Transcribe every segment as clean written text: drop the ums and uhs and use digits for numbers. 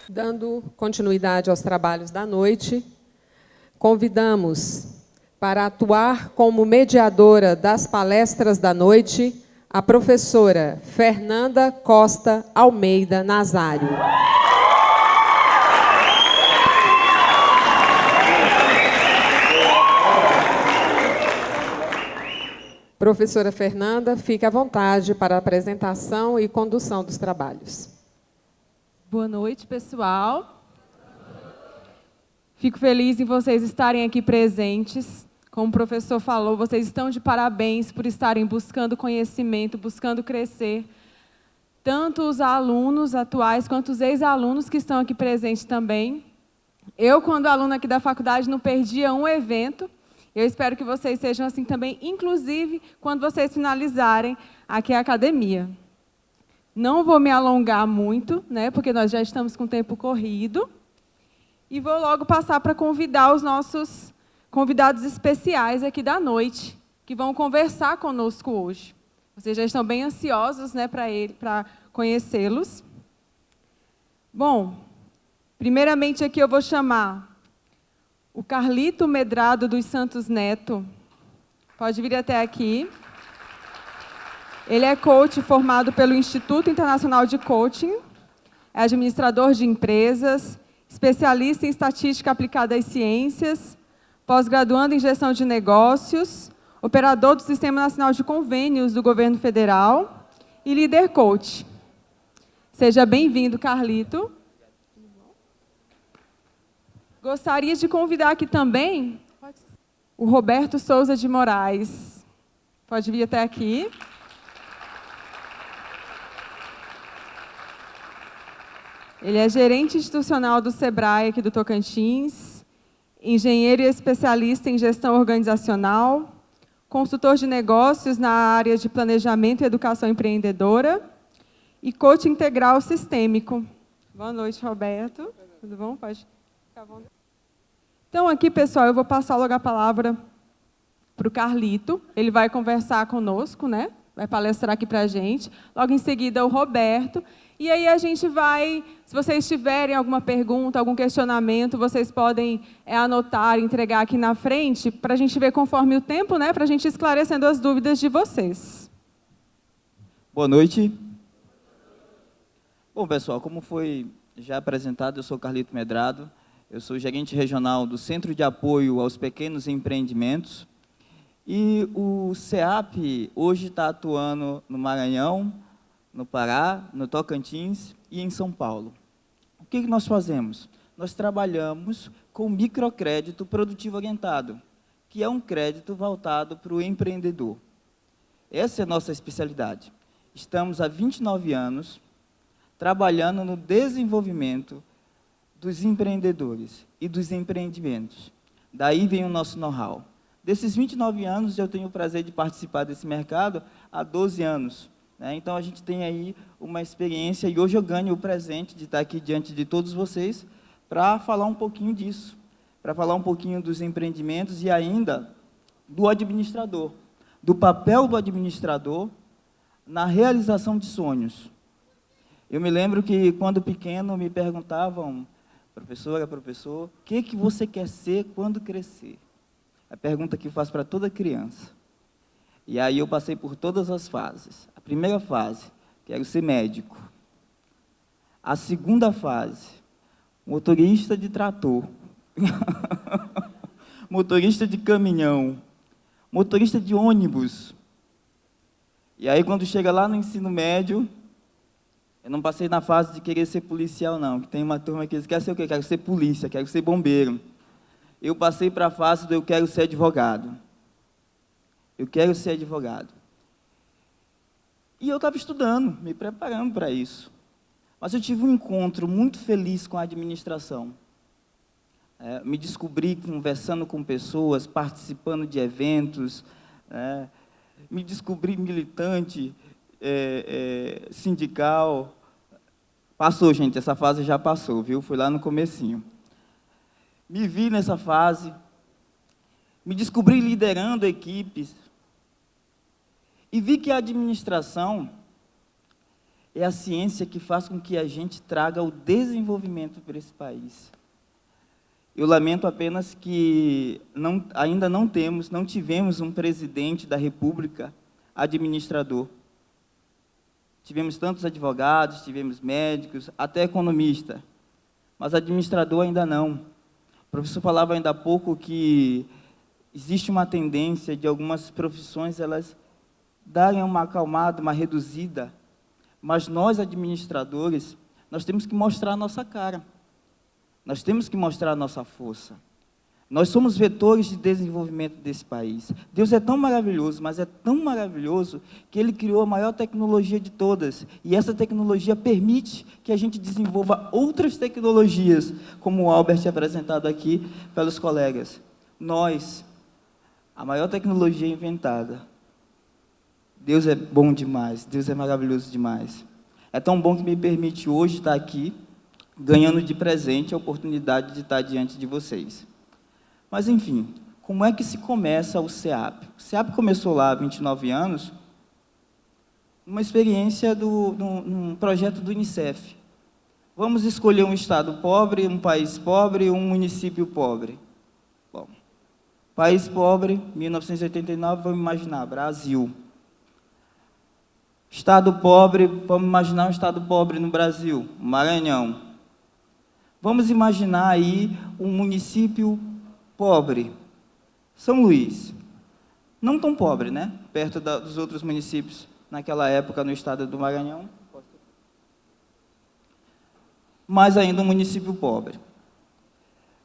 Dando continuidade aos trabalhos da noite, convidamos para atuar como mediadora das palestras da noite a professora Fernanda Costa Almeida Nazário. Professora Fernanda, fique à vontade para a apresentação e condução dos trabalhos. Boa noite, pessoal. Fico feliz em vocês estarem aqui presentes. Como o professor falou, vocês estão de parabéns por estarem buscando conhecimento, buscando crescer. Tanto os alunos atuais quanto os ex-alunos que estão aqui presentes também. Eu, quando aluna aqui da faculdade, não perdia um evento. Eu espero que vocês sejam assim também, inclusive quando vocês finalizarem aqui a academia. Não vou me alongar muito, né, porque nós já estamos com o tempo corrido. E vou logo passar para convidar os nossos convidados especiais aqui da noite, que vão conversar conosco hoje. Vocês já estão bem ansiosos, né, para conhecê-los. Bom, primeiramente aqui eu vou chamar o Carlito Medrado dos Santos Neto. Pode vir até aqui. Ele é coach formado pelo Instituto Internacional de Coaching, é administrador de empresas, especialista em estatística aplicada às ciências, pós-graduando em gestão de negócios, operador do Sistema Nacional de Convênios do Governo Federal e líder coach. Seja bem-vindo, Carlito. Gostaria de convidar aqui também o Roberto Souza de Moraes. Pode vir até aqui. Ele é gerente institucional do SEBRAE aqui do Tocantins, engenheiro e especialista em gestão organizacional, consultor de negócios na área de planejamento e educação empreendedora e coach integral sistêmico. Boa noite, Roberto. Tudo bom? Pode ficar à vontade. Então, aqui, pessoal, eu vou passar logo a palavra para o Carlito. Ele vai conversar conosco, né? Vai palestrar aqui para a gente. Logo em seguida, o Roberto. E aí a gente vai, se vocês tiverem alguma pergunta, algum questionamento, vocês podem anotar, entregar aqui na frente, para a gente ver conforme o tempo, né? Para a gente ir esclarecendo as dúvidas de vocês. Boa noite. Bom, pessoal, como foi já apresentado, eu sou Carlito Medrado, eu sou gerente regional do Centro de Apoio aos Pequenos Empreendimentos, e o CEAP hoje está atuando no Maranhão, no Pará, no Tocantins e em São Paulo. O que nós fazemos? Nós trabalhamos com microcrédito produtivo orientado, que é um crédito voltado para o empreendedor. Essa é a nossa especialidade. Estamos há 29 anos trabalhando no desenvolvimento dos empreendedores e dos empreendimentos. Daí vem o nosso know-how. Desses 29 anos, eu tenho o prazer de participar desse mercado há 12 anos. Então, a gente tem aí uma experiência, e hoje eu ganho o presente de estar aqui diante de todos vocês para falar um pouquinho disso, para falar um pouquinho dos empreendimentos e ainda do administrador, do papel do administrador na realização de sonhos. Eu me lembro que, quando pequeno, me perguntavam, professor, o que você quer ser quando crescer? A pergunta que eu faço para toda criança. E aí eu passei por todas as fases. A primeira fase, quero ser médico. A segunda fase, motorista de trator. Motorista de caminhão. Motorista de ônibus. E aí, quando chega lá no ensino médio, eu não passei na fase de querer ser policial, não. Que tem uma turma que diz, quer ser o quê? Quero ser polícia, quero ser bombeiro. Eu passei para a fase do eu quero ser advogado. Eu quero ser advogado. E eu estava estudando, me preparando para isso. Mas eu tive um encontro muito feliz com a administração. Me descobri conversando com pessoas, participando de eventos, me descobri militante, sindical. Passou, gente, essa fase já passou, viu? Foi lá no comecinho. Me vi nessa fase, me descobri liderando equipes, e vi que a administração, é a ciência que faz com que a gente traga o desenvolvimento para esse país. Eu lamento apenas que ainda não tivemos um presidente da República administrador. Tivemos tantos advogados, tivemos médicos, até economista, mas administrador ainda não. O professor falava ainda há pouco que existe uma tendência de algumas profissões elas darem uma acalmada, uma reduzida, mas nós, administradores, nós temos que mostrar a nossa cara, nós temos que mostrar a nossa força. Nós somos vetores de desenvolvimento desse país. Deus é tão maravilhoso, mas é tão maravilhoso, que Ele criou a maior tecnologia de todas. E essa tecnologia permite que a gente desenvolva outras tecnologias, como o Albert apresentado aqui pelos colegas. Nós, a maior tecnologia inventada. Deus é bom demais, Deus é maravilhoso demais. É tão bom que me permite hoje estar aqui, ganhando de presente a oportunidade de estar diante de vocês. Mas, enfim, como é que se começa o CEAP? O CEAP começou lá há 29 anos, numa experiência num projeto do Unicef. Vamos escolher um estado pobre, um país pobre, um município pobre. Bom, país pobre, 1989, vamos imaginar, Brasil. Estado pobre, vamos imaginar um estado pobre no Brasil, Maranhão. Vamos imaginar aí um município pobre, São Luís. Não tão pobre, né? Perto dos outros municípios, naquela época, no estado do Maranhão. Mas ainda um município pobre.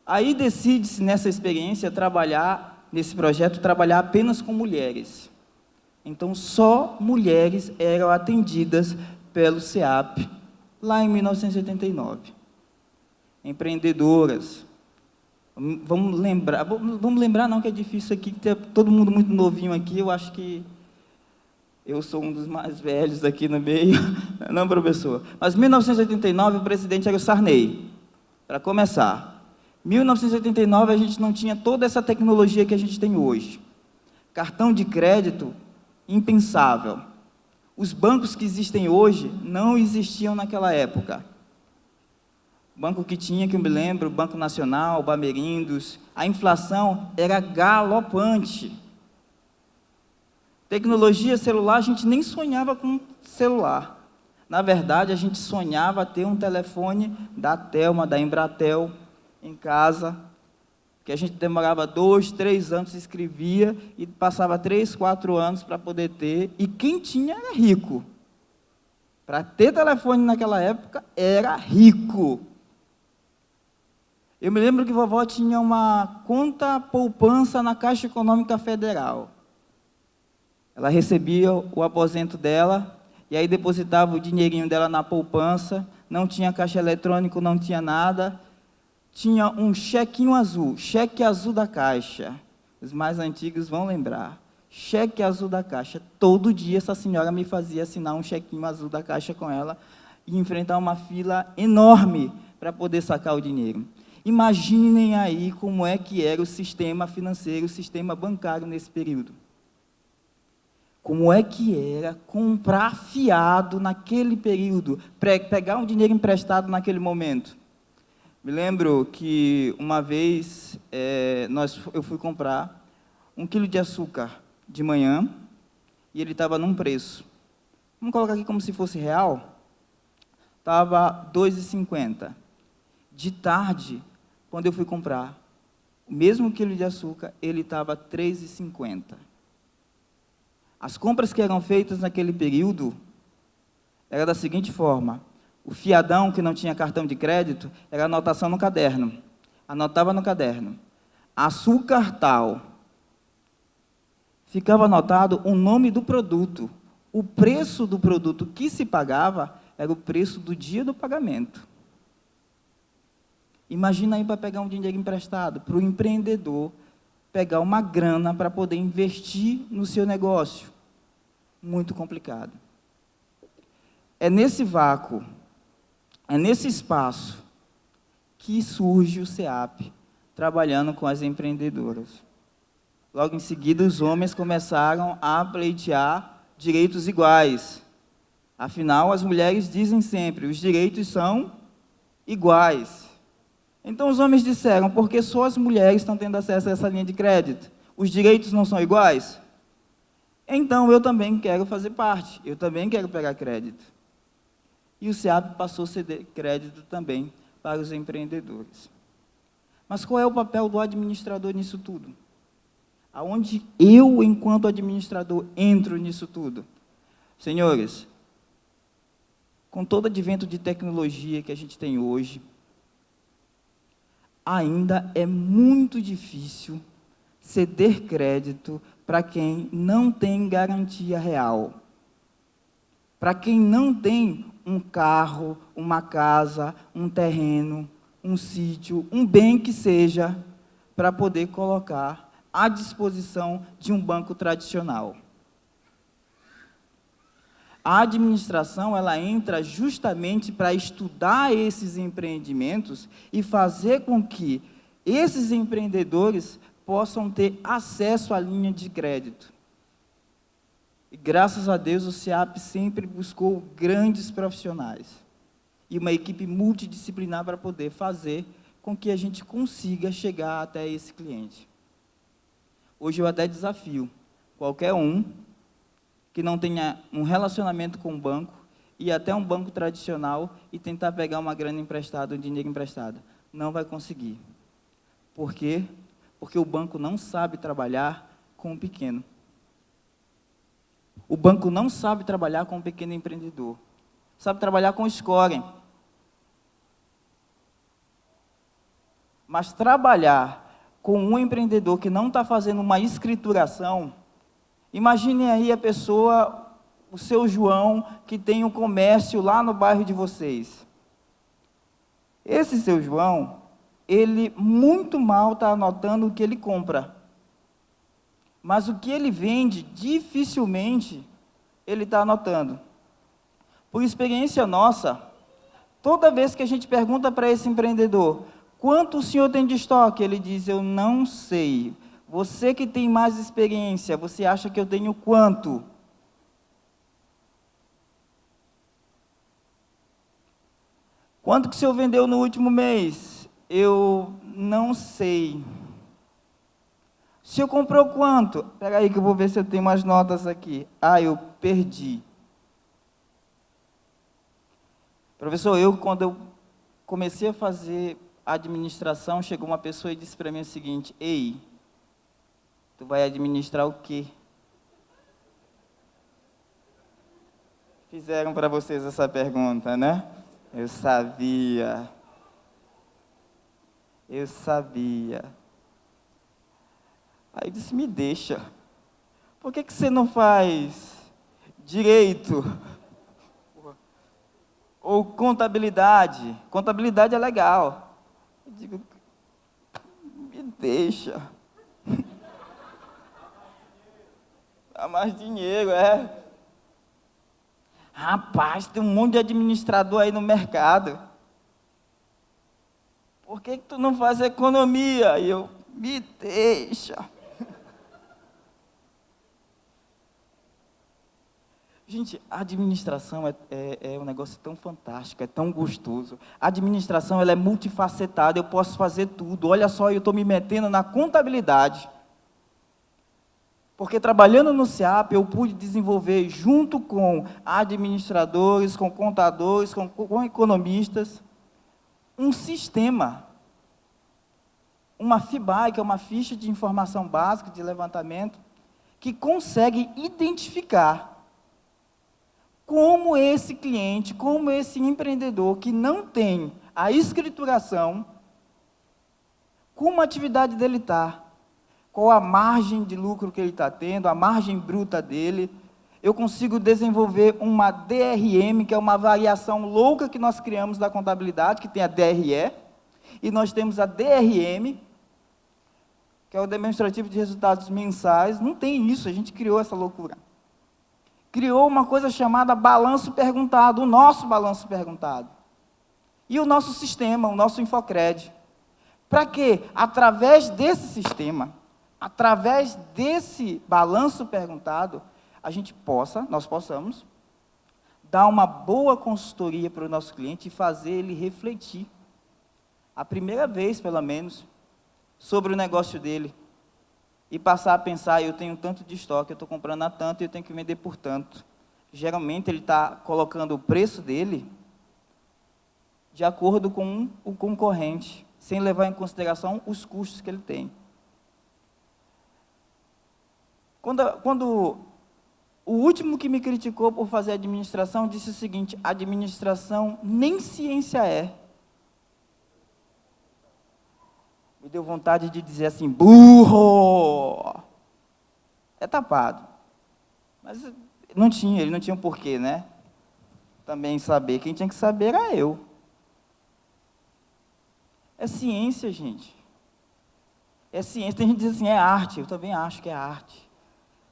Aí decide-se, nessa experiência, nesse projeto, trabalhar apenas com mulheres. Então, só mulheres eram atendidas pelo CEAP, lá em 1989. Empreendedoras. Vamos lembrar não, que é difícil aqui, que tem todo mundo muito novinho aqui, eu acho que eu sou um dos mais velhos aqui no meio, não, professor? Mas em 1989 o presidente era o Sarney, para começar. Em 1989 a gente não tinha toda essa tecnologia que a gente tem hoje. Cartão de crédito, impensável. Os bancos que existem hoje não existiam naquela época. O banco que tinha, que eu me lembro, o Banco Nacional, o Bamerindos, a inflação era galopante. Tecnologia celular, a gente nem sonhava com celular. Na verdade, a gente sonhava ter um telefone da Telma, da Embratel, em casa, que a gente demorava 2, 3 anos, se inscrevia e passava 3, 4 anos para poder ter, e quem tinha era rico. Para ter telefone naquela época, era rico. Eu me lembro que vovó tinha uma conta poupança na Caixa Econômica Federal. Ela recebia o aposento dela, e aí depositava o dinheirinho dela na poupança, não tinha caixa eletrônico, não tinha nada, tinha um chequinho azul, cheque azul da Caixa. Os mais antigos vão lembrar. Cheque azul da Caixa. Todo dia essa senhora me fazia assinar um chequinho azul da Caixa com ela e enfrentar uma fila enorme para poder sacar o dinheiro. Imaginem aí como é que era o sistema financeiro, o sistema bancário nesse período. Como é que era comprar fiado naquele período, pegar um dinheiro emprestado naquele momento. Me lembro que uma vez eu fui comprar 1 quilo de açúcar de manhã e ele estava num preço. Vamos colocar aqui como se fosse real. Estava R$ 2,50. De tarde, quando eu fui comprar o mesmo quilo de açúcar, ele estava R$ 3,50. As compras que eram feitas naquele período era da seguinte forma: o fiadão que não tinha cartão de crédito era anotação no caderno. Anotava no caderno, açúcar tal. Ficava anotado o nome do produto. O preço do produto que se pagava era o preço do dia do pagamento. Imagina aí para pegar um dinheiro emprestado, para o empreendedor pegar uma grana para poder investir no seu negócio. Muito complicado. É nesse vácuo, é nesse espaço que surge o CEAP, trabalhando com as empreendedoras. Logo em seguida, os homens começaram a pleitear direitos iguais. Afinal, as mulheres dizem sempre, os direitos são iguais. Então, os homens disseram, porque só as mulheres estão tendo acesso a essa linha de crédito? Os direitos não são iguais? Então, eu também quero fazer parte, eu também quero pegar crédito. E o SEAP passou a ceder crédito também para os empreendedores. Mas qual é o papel do administrador nisso tudo? Aonde eu, enquanto administrador, entro nisso tudo? Senhores, com todo o advento de tecnologia que a gente tem hoje, ainda é muito difícil ceder crédito para quem não tem garantia real. Para quem não tem um carro, uma casa, um terreno, um sítio, um bem que seja, para poder colocar à disposição de um banco tradicional. A administração, ela entra justamente para estudar esses empreendimentos e fazer com que esses empreendedores possam ter acesso à linha de crédito. E graças a Deus o SEAP sempre buscou grandes profissionais e uma equipe multidisciplinar para poder fazer com que a gente consiga chegar até esse cliente. Hoje eu até desafio qualquer um que não tenha um relacionamento com o banco, ir até um banco tradicional e tentar pegar uma grana emprestada, um dinheiro emprestado. Não vai conseguir. Por quê? Porque o banco não sabe trabalhar com o pequeno. O banco não sabe trabalhar com o pequeno empreendedor. Sabe trabalhar com o scoring. Mas trabalhar com um empreendedor que não está fazendo uma escrituração, imagine aí a pessoa, o seu João, que tem um comércio lá no bairro de vocês. Esse seu João, ele muito mal está anotando o que ele compra. Mas o que ele vende, dificilmente ele está anotando. Por experiência nossa, toda vez que a gente pergunta para esse empreendedor, quanto o senhor tem de estoque? Ele diz, eu não sei. Você que tem mais experiência, você acha que eu tenho quanto? Quanto que o senhor vendeu no último mês? Eu não sei. O senhor comprou quanto? Espera aí que eu vou ver se eu tenho umas notas aqui. Ah, eu perdi. Professor, quando eu comecei a fazer administração, chegou uma pessoa e disse para mim o seguinte, ei, tu vai administrar o quê? Fizeram para vocês essa pergunta, né? Eu sabia. Eu sabia. Aí disse, me deixa. Por que você não faz direito? Ou contabilidade? Contabilidade é legal. Eu digo, me deixa. Dá mais dinheiro, é. Rapaz, tem um monte de administrador aí no mercado. Por que tu não faz economia? E eu, me deixa. Gente, a administração é um negócio tão fantástico, é tão gostoso. A administração ela é multifacetada, eu posso fazer tudo. Olha só, eu estou me metendo na contabilidade. Porque trabalhando no SEAP, eu pude desenvolver, junto com administradores, com contadores, com economistas, um sistema, uma FIBAI, que é uma ficha de informação básica de levantamento, que consegue identificar como esse cliente, como esse empreendedor que não tem a escrituração, como a atividade dele está, qual a margem de lucro que ele está tendo, a margem bruta dele. Eu consigo desenvolver uma DRM, que é uma variação louca que nós criamos da contabilidade, que tem a DRE, e nós temos a DRM, que é o demonstrativo de resultados mensais. Não tem isso, a gente criou essa loucura. Criou uma coisa chamada balanço perguntado, o nosso balanço perguntado. E o nosso sistema, o nosso Infocred. Para que, através desse sistema, através desse balanço perguntado, nós possamos dar uma boa consultoria para o nosso cliente e fazer ele refletir, a primeira vez, pelo menos, sobre o negócio dele, e passar a pensar, eu tenho tanto de estoque, eu estou comprando a tanto e eu tenho que vender por tanto. Geralmente, ele está colocando o preço dele de acordo com o concorrente, sem levar em consideração os custos que ele tem. Quando o último que me criticou por fazer administração disse o seguinte: administração nem ciência é. Me deu vontade de dizer assim, burro! É tapado. Mas ele não tinha um porquê, né? Também saber. Quem tinha que saber era eu. É ciência, gente. É ciência. Tem gente que diz assim, é arte. Eu também acho que é arte.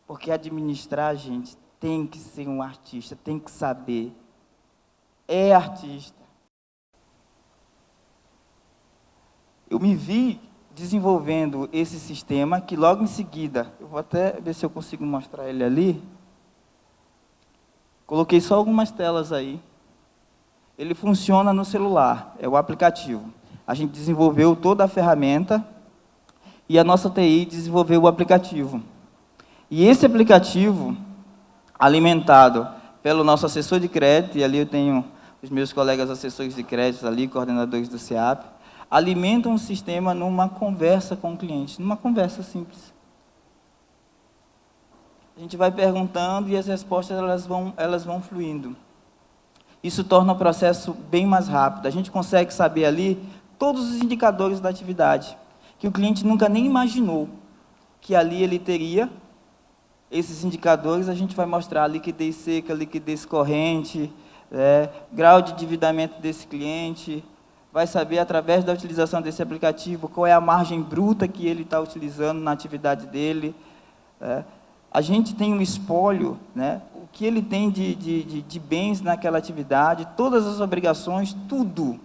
Porque administrar, gente, tem que ser um artista, tem que saber. É artista. Eu me vi desenvolvendo esse sistema, que logo em seguida, eu vou até ver se eu consigo mostrar ele ali. Coloquei só algumas telas aí. Ele funciona no celular, é o aplicativo. A gente desenvolveu toda a ferramenta e a nossa TI desenvolveu o aplicativo. E esse aplicativo, alimentado pelo nosso assessor de crédito, e ali eu tenho os meus colegas assessores de crédito ali, coordenadores do SEAP, alimentam um sistema numa conversa com o cliente, numa conversa simples. A gente vai perguntando e as respostas elas vão fluindo. Isso torna o processo bem mais rápido. A gente consegue saber ali todos os indicadores da atividade, que o cliente nunca nem imaginou que ali ele teria. Esses indicadores a gente vai mostrar liquidez seca, liquidez corrente, grau de endividamento desse cliente, vai saber através da utilização desse aplicativo qual é a margem bruta que ele está utilizando na atividade dele. A gente tem um espólio, né, o que ele tem de bens naquela atividade, todas as obrigações, tudo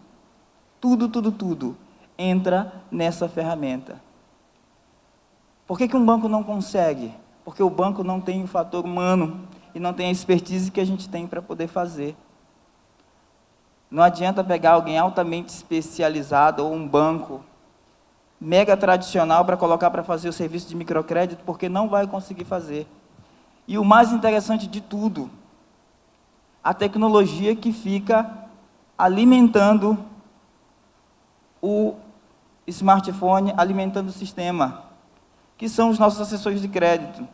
entra nessa ferramenta. Por que um banco não consegue? Porque o banco não tem o fator humano e não tem a expertise que a gente tem para poder fazer. Não adianta pegar alguém altamente especializado ou um banco mega tradicional para colocar para fazer o serviço de microcrédito, porque não vai conseguir fazer. E o mais interessante de tudo, a tecnologia que fica alimentando o smartphone, alimentando o sistema, que são os nossos assessores de crédito.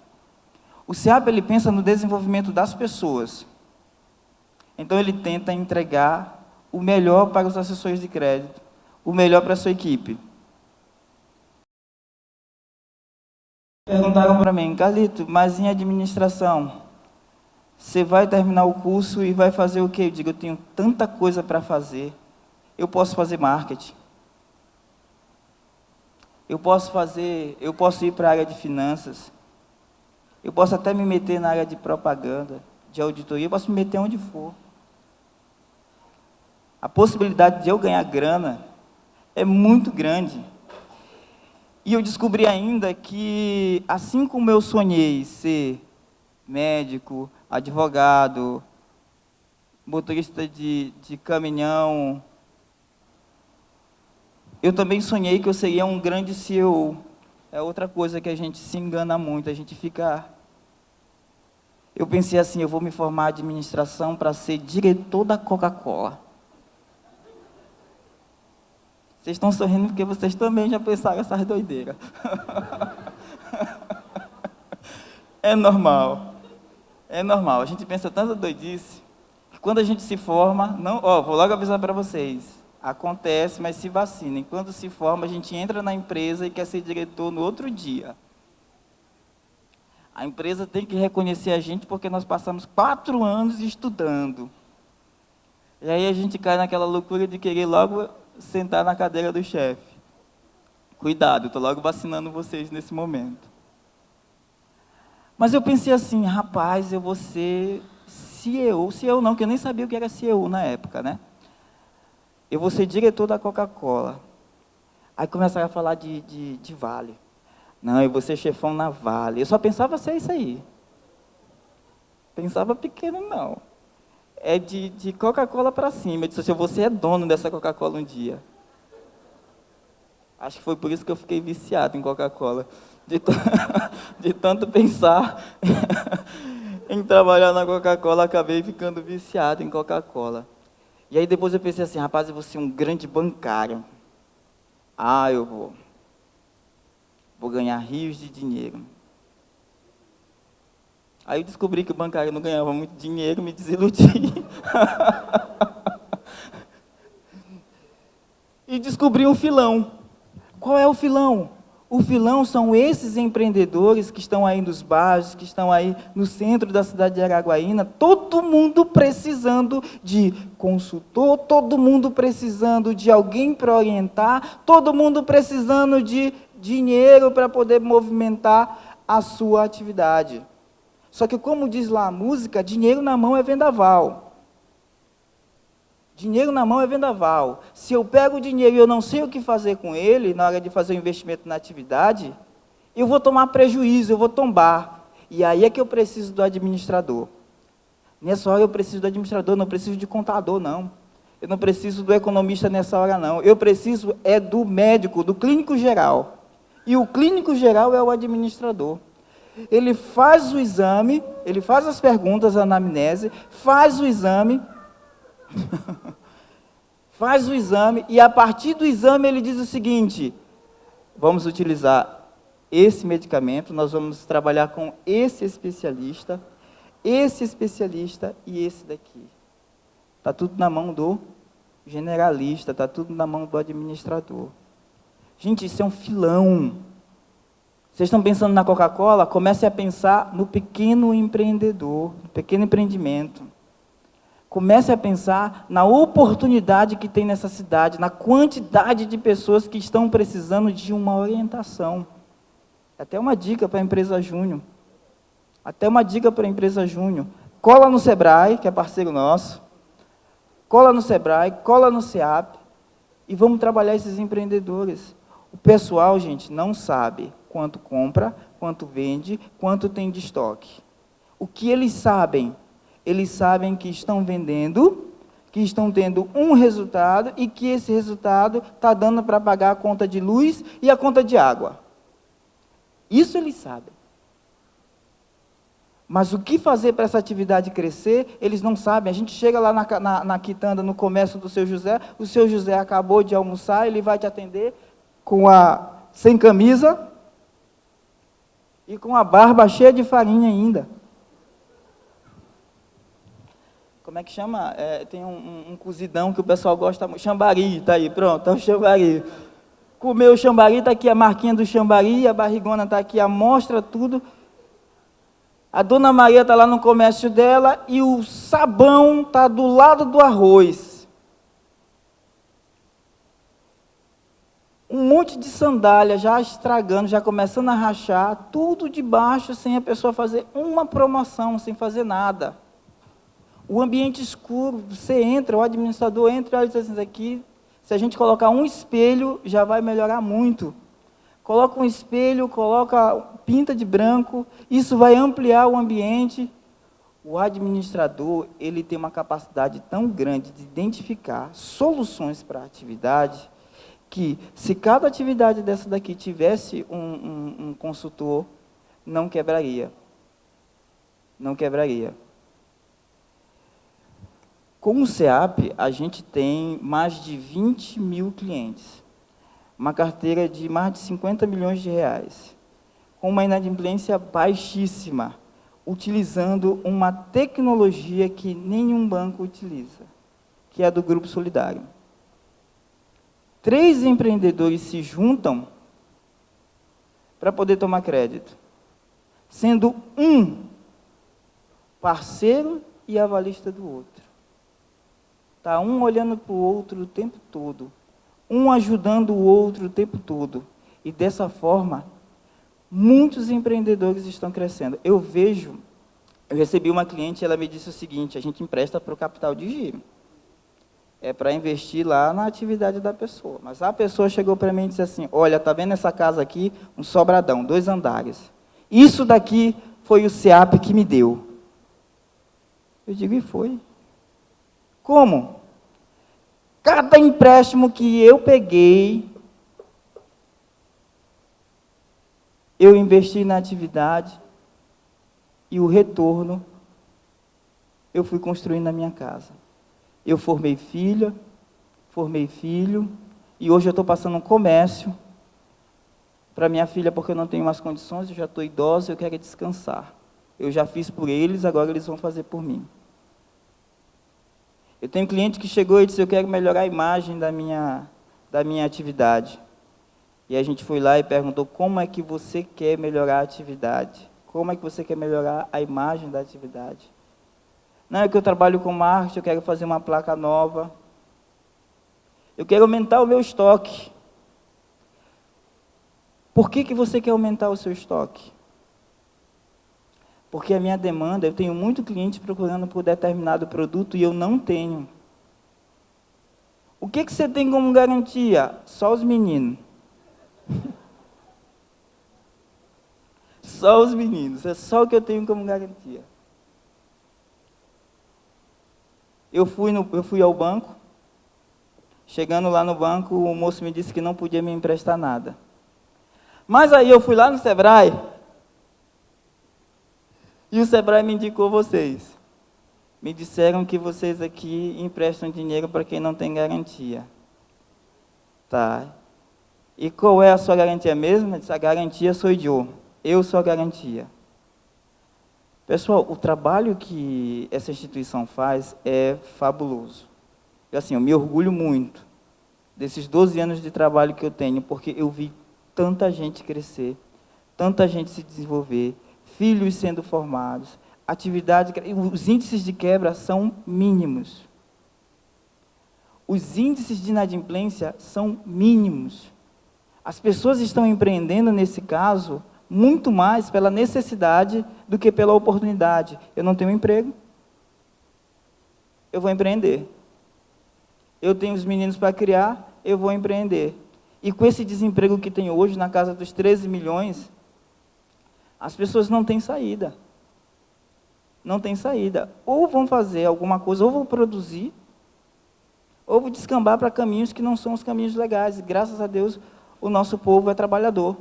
O SEAP, ele pensa no desenvolvimento das pessoas. Então, ele tenta entregar o melhor para os assessores de crédito, o melhor para a sua equipe. Perguntaram para mim, Carlito, mas em administração, você vai terminar o curso e vai fazer o quê? Eu digo, eu tenho tanta coisa para fazer. Eu posso fazer marketing. Eu posso ir para a área de finanças. Eu posso até me meter na área de propaganda, de auditoria, eu posso me meter onde for. A possibilidade de eu ganhar grana é muito grande. E eu descobri ainda que, assim como eu sonhei ser médico, advogado, motorista de caminhão, eu também sonhei que eu seria um grande CEO. É outra coisa que a gente se engana muito, a gente fica... Eu pensei assim, eu vou me formar em administração para ser diretor da Coca-Cola. Vocês estão sorrindo porque vocês também já pensaram essas doideiras. É normal. É normal. A gente pensa tanta doidice que quando a gente se forma, não, vou logo avisar para vocês. Acontece, mas se vacinem. Quando se forma, a gente entra na empresa e quer ser diretor no outro dia. A empresa tem que reconhecer a gente porque nós passamos 4 anos estudando. E aí a gente cai naquela loucura de querer logo sentar na cadeira do chefe. Cuidado, estou logo vacinando vocês nesse momento. Mas eu pensei assim, rapaz, eu vou ser CEO. CEO não, que eu nem sabia o que era CEO na época, né? Eu vou ser diretor da Coca-Cola. Aí começaram a falar de Vale. Não, eu vou ser chefão na Vale. Eu só pensava ser isso aí. Pensava pequeno, não. é de Coca-Cola para cima. Eu disse assim, você é dono dessa Coca-Cola um dia. Acho que foi por isso que eu fiquei viciado em Coca-Cola. De tanto pensar em trabalhar na Coca-Cola, acabei ficando viciado em Coca-Cola. E aí depois eu pensei assim, rapaz, eu vou ser um grande bancário. Ah, eu vou ganhar rios de dinheiro. Aí eu descobri que o bancário não ganhava muito dinheiro, me desiludi. E descobri um filão. Qual é o filão? O filão são esses empreendedores que estão aí nos bairros, que estão aí no centro da cidade de Araguaína, todo mundo precisando de consultor, todo mundo precisando de alguém para orientar, todo mundo precisando de dinheiro para poder movimentar a sua atividade. Só que, como diz lá a música, dinheiro na mão é vendaval. Dinheiro na mão é vendaval. Se eu pego o dinheiro e eu não sei o que fazer com ele, na hora de fazer o investimento na atividade, eu vou tomar prejuízo, eu vou tombar. E aí é que eu preciso do administrador. Nessa hora eu preciso do administrador, não preciso de contador, não. Eu não preciso do economista nessa hora, não. Eu preciso é do médico, do clínico geral. E o clínico geral é o administrador. Ele faz o exame, ele faz as perguntas, a anamnese, faz o exame, faz o exame, e a partir do exame ele diz o seguinte, vamos utilizar esse medicamento, nós vamos trabalhar com esse especialista e esse daqui. Está tudo na mão do generalista, está tudo na mão do administrador. Gente, isso é um filão. Vocês estão pensando na Coca-Cola? Comece a pensar no pequeno empreendedor, no pequeno empreendimento. Comece a pensar na oportunidade que tem nessa cidade, na quantidade de pessoas que estão precisando de uma orientação. Até uma dica para a empresa Júnior. Cola no Sebrae, que é parceiro nosso. Cola no Sebrae, cola no SEAP. E vamos trabalhar esses empreendedores. O pessoal, gente, não sabe quanto compra, quanto vende, quanto tem de estoque. O que eles sabem? Eles sabem que estão vendendo, que estão tendo um resultado e que esse resultado está dando para pagar a conta de luz e a conta de água. Isso eles sabem. Mas o que fazer para essa atividade crescer, eles não sabem. A gente chega lá na quitanda, no comércio do seu José, o seu José acabou de almoçar, ele vai te atender sem camisa e com a barba cheia de farinha ainda. Como é que chama? Tem um cozidão que o pessoal gosta muito. Xambari, está aí, pronto, é o xambari. Comeu o xambari, está aqui a marquinha do xambari, a barrigona está aqui, amostra tudo. A dona Maria está lá no comércio dela e o sabão está do lado do arroz. Um monte de sandália já estragando, já começando a rachar, tudo debaixo, sem a pessoa fazer uma promoção, sem fazer nada. O ambiente escuro, você entra, o administrador entra e olha assim, aqui, se a gente colocar um espelho, já vai melhorar muito. Coloca um espelho, pinta de branco, isso vai ampliar o ambiente. O administrador, ele tem uma capacidade tão grande de identificar soluções para a atividade, que se cada atividade dessa daqui tivesse um consultor, não quebraria. Não quebraria. Com o SEAP, a gente tem mais de 20 mil clientes. Uma carteira de mais de 50 milhões de reais. Com uma inadimplência baixíssima, utilizando uma tecnologia que nenhum banco utiliza, que é a do Grupo Solidário. 3 empreendedores se juntam para poder tomar crédito, sendo um parceiro e avalista do outro. Está um olhando para o outro o tempo todo, um ajudando o outro o tempo todo. E dessa forma, muitos empreendedores estão crescendo. Eu recebi uma cliente, ela me disse o seguinte, a gente empresta para o capital de giro. É para investir lá na atividade da pessoa. Mas a pessoa chegou para mim e disse assim, olha, está vendo essa casa aqui? Um sobradão, 2 andares. Isso daqui foi o SEAP que me deu. Eu digo, e foi? Como? Cada empréstimo que eu peguei, eu investi na atividade e o retorno eu fui construindo na minha casa. Eu formei filha, formei filho, e hoje eu estou passando um comércio para minha filha, porque eu não tenho mais condições, eu já estou idosa, eu quero descansar. Eu já fiz por eles, agora eles vão fazer por mim. Eu tenho um cliente que chegou e disse, eu quero melhorar a imagem da minha atividade. E a gente foi lá e perguntou, como é que você quer melhorar a atividade? Como é que você quer melhorar a imagem da atividade? Não, é que eu trabalho com marketing, eu quero fazer uma placa nova. Eu quero aumentar o meu estoque. Por que você quer aumentar o seu estoque? Porque a minha demanda, eu tenho muito cliente procurando por determinado produto e eu não tenho. O que você tem como garantia? Só os meninos. Só os meninos, é só o que eu tenho como garantia. Eu fui ao banco, chegando lá no banco, o moço me disse que não podia me emprestar nada. Mas aí eu fui lá no Sebrae, e o Sebrae me indicou vocês. Me disseram que vocês aqui emprestam dinheiro para quem não tem garantia. Tá. E qual é a sua garantia mesmo? Eu disse, a garantia sou eu sou a garantia. Pessoal, o trabalho que essa instituição faz é fabuloso. Assim, eu me orgulho muito desses 12 anos de trabalho que eu tenho, porque eu vi tanta gente crescer, tanta gente se desenvolver, filhos sendo formados, os índices de quebra são mínimos. Os índices de inadimplência são mínimos. As pessoas estão empreendendo, nesse caso, muito mais pela necessidade do que pela oportunidade. Eu não tenho emprego, eu vou empreender. Eu tenho os meninos para criar, eu vou empreender. E com esse desemprego que tem hoje, na casa dos 13 milhões, as pessoas não têm saída. Não tem saída. Ou vão fazer alguma coisa, ou vão produzir, ou vão descambar para caminhos que não são os caminhos legais. E, graças a Deus, o nosso povo é trabalhador.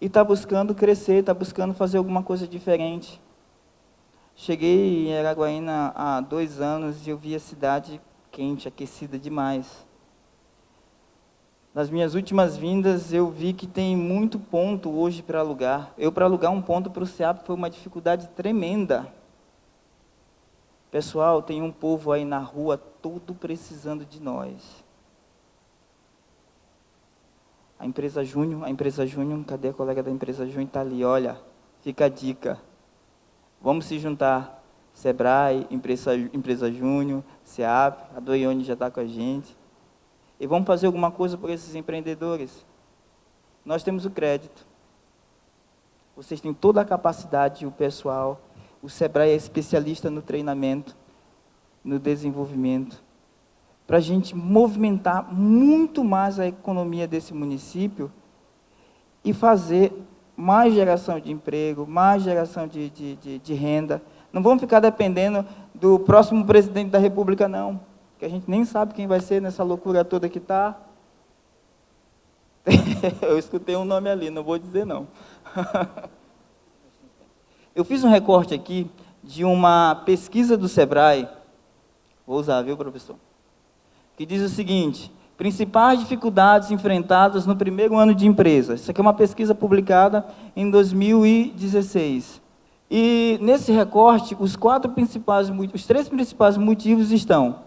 E está buscando crescer, está buscando fazer alguma coisa diferente. Cheguei em Araguaína há 2 anos e eu vi a cidade quente, aquecida demais. Nas minhas últimas vindas, eu vi que tem muito ponto hoje para alugar. Para alugar um ponto para o SEAP foi uma dificuldade tremenda. Pessoal, tem um povo aí na rua todo precisando de nós. A empresa Júnior, cadê a colega da empresa Júnior? Está ali, olha, fica a dica. Vamos se juntar, Sebrae, empresa Júnior, SEAP, a Doione já está com a gente. E vamos fazer alguma coisa por esses empreendedores. Nós temos o crédito. Vocês têm toda a capacidade, o pessoal. O Sebrae é especialista no treinamento, no desenvolvimento, para a gente movimentar muito mais a economia desse município e fazer mais geração de emprego, mais geração de renda. Não vamos ficar dependendo do próximo presidente da República, não, que a gente nem sabe quem vai ser nessa loucura toda que está. Eu escutei um nome ali, não vou dizer não. Eu fiz um recorte aqui de uma pesquisa do Sebrae, vou usar, viu, professor? Que diz o seguinte: principais dificuldades enfrentadas no primeiro ano de empresa. Isso aqui é uma pesquisa publicada em 2016. E nesse recorte, os 3 principais motivos estão: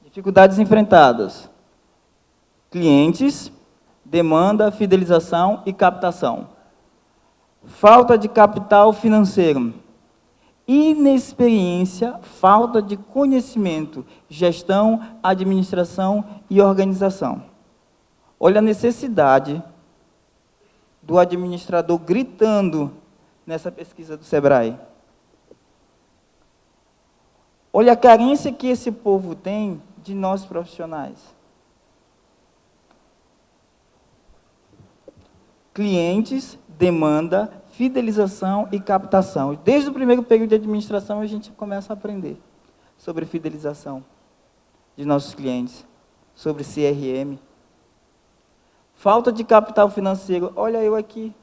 dificuldades enfrentadas, clientes, demanda, fidelização e captação. Falta de capital financeiro, inexperiência, falta de conhecimento, gestão, administração e organização. Olha a necessidade do administrador gritando nessa pesquisa do Sebrae. Olha a carência que esse povo tem de nós profissionais. Clientes, demanda, fidelização e captação. Desde o primeiro período de administração, a gente começa a aprender sobre fidelização de nossos clientes, sobre CRM. Falta de capital financeiro. Olha eu aqui.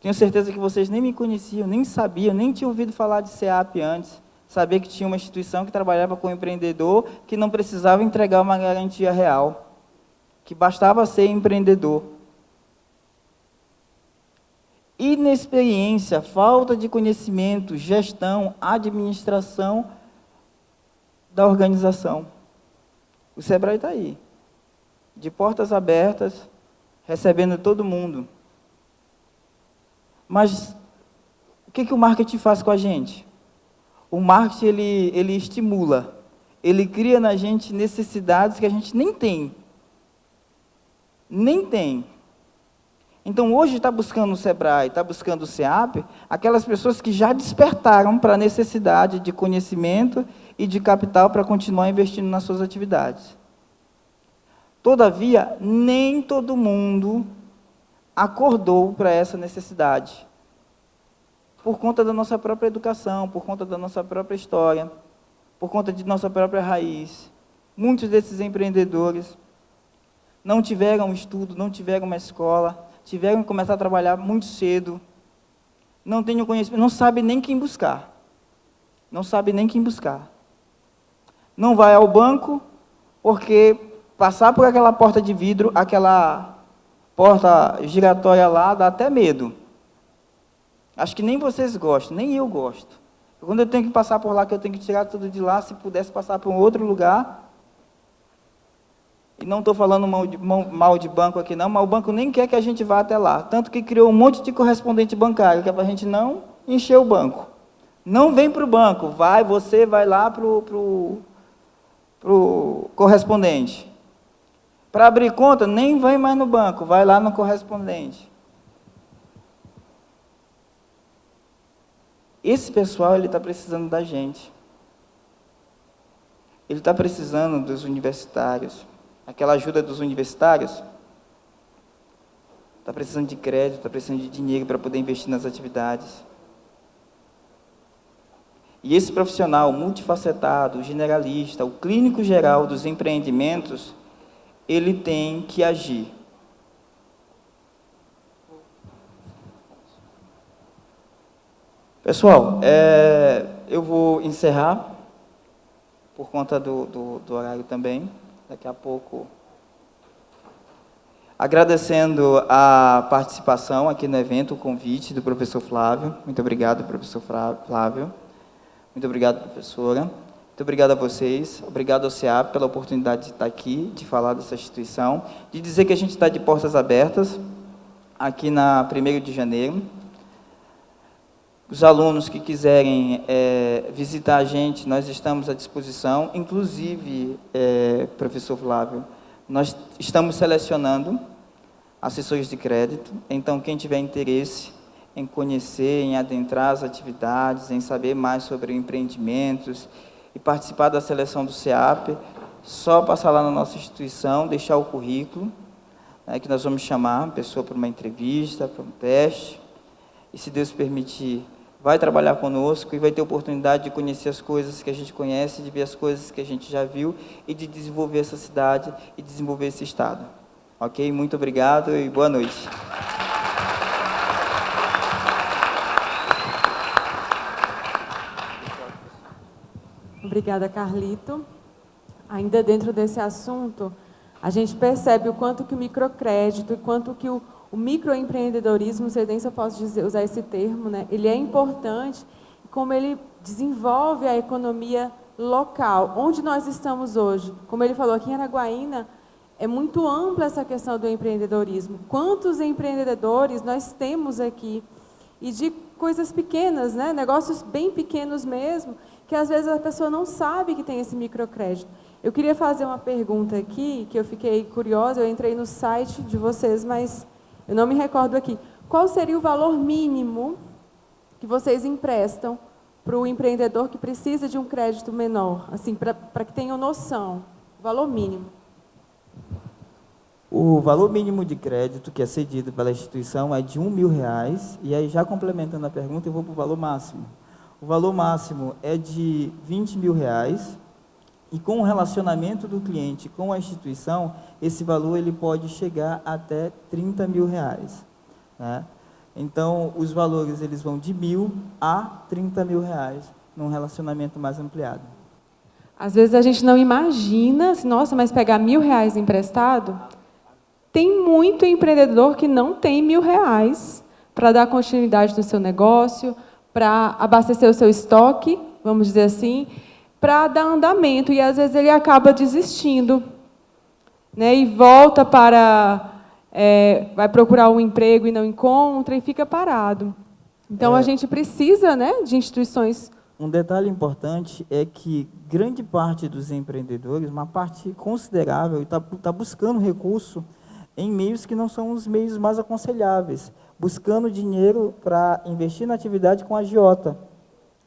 Tenho certeza que vocês nem me conheciam, nem sabiam, nem tinham ouvido falar de SEAP antes. Saber que tinha uma instituição que trabalhava com o empreendedor, que não precisava entregar uma garantia real, que bastava ser empreendedor. Inexperiência, falta de conhecimento, gestão, administração da organização. O Sebrae está aí, de portas abertas, recebendo todo mundo. Mas o que o marketing faz com a gente? O marketing, ele estimula, ele cria na gente necessidades que a gente nem tem. Nem tem. Então, hoje está buscando o Sebrae, está buscando o SEAP, aquelas pessoas que já despertaram para a necessidade de conhecimento e de capital para continuar investindo nas suas atividades. Todavia, nem todo mundo acordou para essa necessidade. Por conta da nossa própria educação, por conta da nossa própria história, por conta de nossa própria raiz. Muitos desses empreendedores não tiveram estudo, não tiveram uma escola, tiveram que começar a trabalhar muito cedo, não têm o conhecimento, não sabem nem quem buscar. Não sabem nem quem buscar. Não vai ao banco, porque passar por aquela porta de vidro, aquela porta giratória lá, dá até medo. Acho que nem vocês gostam, nem eu gosto. Quando eu tenho que passar por lá, que eu tenho que tirar tudo de lá, se pudesse passar para um outro lugar. E não estou falando mal de banco aqui não, mas o banco nem quer que a gente vá até lá. Tanto que criou um monte de correspondente bancário, que é para a gente não encher o banco. Não vem para o banco, você vai lá para o correspondente. Para abrir conta, nem vem mais no banco, vai lá no correspondente. Esse pessoal, ele está precisando da gente. Ele está precisando dos universitários. Aquela ajuda dos universitários. Está precisando de crédito, está precisando de dinheiro para poder investir nas atividades. E esse profissional multifacetado, o generalista, o clínico geral dos empreendimentos, ele tem que agir. Pessoal, eu vou encerrar, por conta do horário também, daqui a pouco, agradecendo a participação aqui no evento, o convite do professor Flávio. Muito obrigado, professor Flávio. Muito obrigado, professora. Muito obrigado a vocês. Obrigado ao SEAP pela oportunidade de estar aqui, de falar dessa instituição, de dizer que a gente está de portas abertas, aqui na 1º de janeiro. Os alunos que quiserem visitar a gente, nós estamos à disposição. Inclusive, professor Flávio, nós estamos selecionando assessores de crédito. Então, quem tiver interesse em conhecer, em adentrar as atividades, em saber mais sobre empreendimentos e participar da seleção do SEAP, só passar lá na nossa instituição, deixar o currículo, que nós vamos chamar a pessoa para uma entrevista, para um teste. E, se Deus permitir, vai trabalhar conosco e vai ter oportunidade de conhecer as coisas que a gente conhece, de ver as coisas que a gente já viu e de desenvolver essa cidade e desenvolver esse estado. Ok? Muito obrigado e boa noite. Obrigada, Carlito. Ainda dentro desse assunto, a gente percebe o quanto que o microcrédito e quanto que o microempreendedorismo, não sei nem se eu posso usar esse termo, né? Ele é importante, como ele desenvolve a economia local, onde nós estamos hoje. Como ele falou, aqui em Araguaína, é muito ampla essa questão do empreendedorismo. Quantos empreendedores nós temos aqui? E de coisas pequenas, né? Negócios bem pequenos mesmo, que às vezes a pessoa não sabe que tem esse microcrédito. Eu queria fazer uma pergunta aqui, que eu fiquei curiosa, eu entrei no site de vocês, mas eu não me recordo aqui. Qual seria o valor mínimo que vocês emprestam para o empreendedor que precisa de um crédito menor? Assim, para que tenham noção. O valor mínimo. O valor mínimo de crédito que é cedido pela instituição é de R$1.000, e aí, já complementando a pergunta, eu vou para o valor máximo. O valor máximo é de R$20.000, e com o relacionamento do cliente com a instituição, esse valor ele pode chegar até R$30.000, né? Então, os valores eles vão de R$1.000 a R$30.000 num relacionamento mais ampliado. Às vezes a gente não imagina, nossa, mas pegar R$1.000 emprestado? Tem muito empreendedor que não tem R$1.000 para dar continuidade no seu negócio, para abastecer o seu estoque, vamos dizer assim, para dar andamento, e às vezes ele acaba desistindo, né, e volta para... vai procurar um emprego e não encontra, e fica parado. Então, a gente precisa, né, de instituições. Um detalhe importante é que grande parte dos empreendedores, uma parte considerável, está buscando recurso em meios que não são os meios mais aconselháveis, buscando dinheiro para investir na atividade com agiota,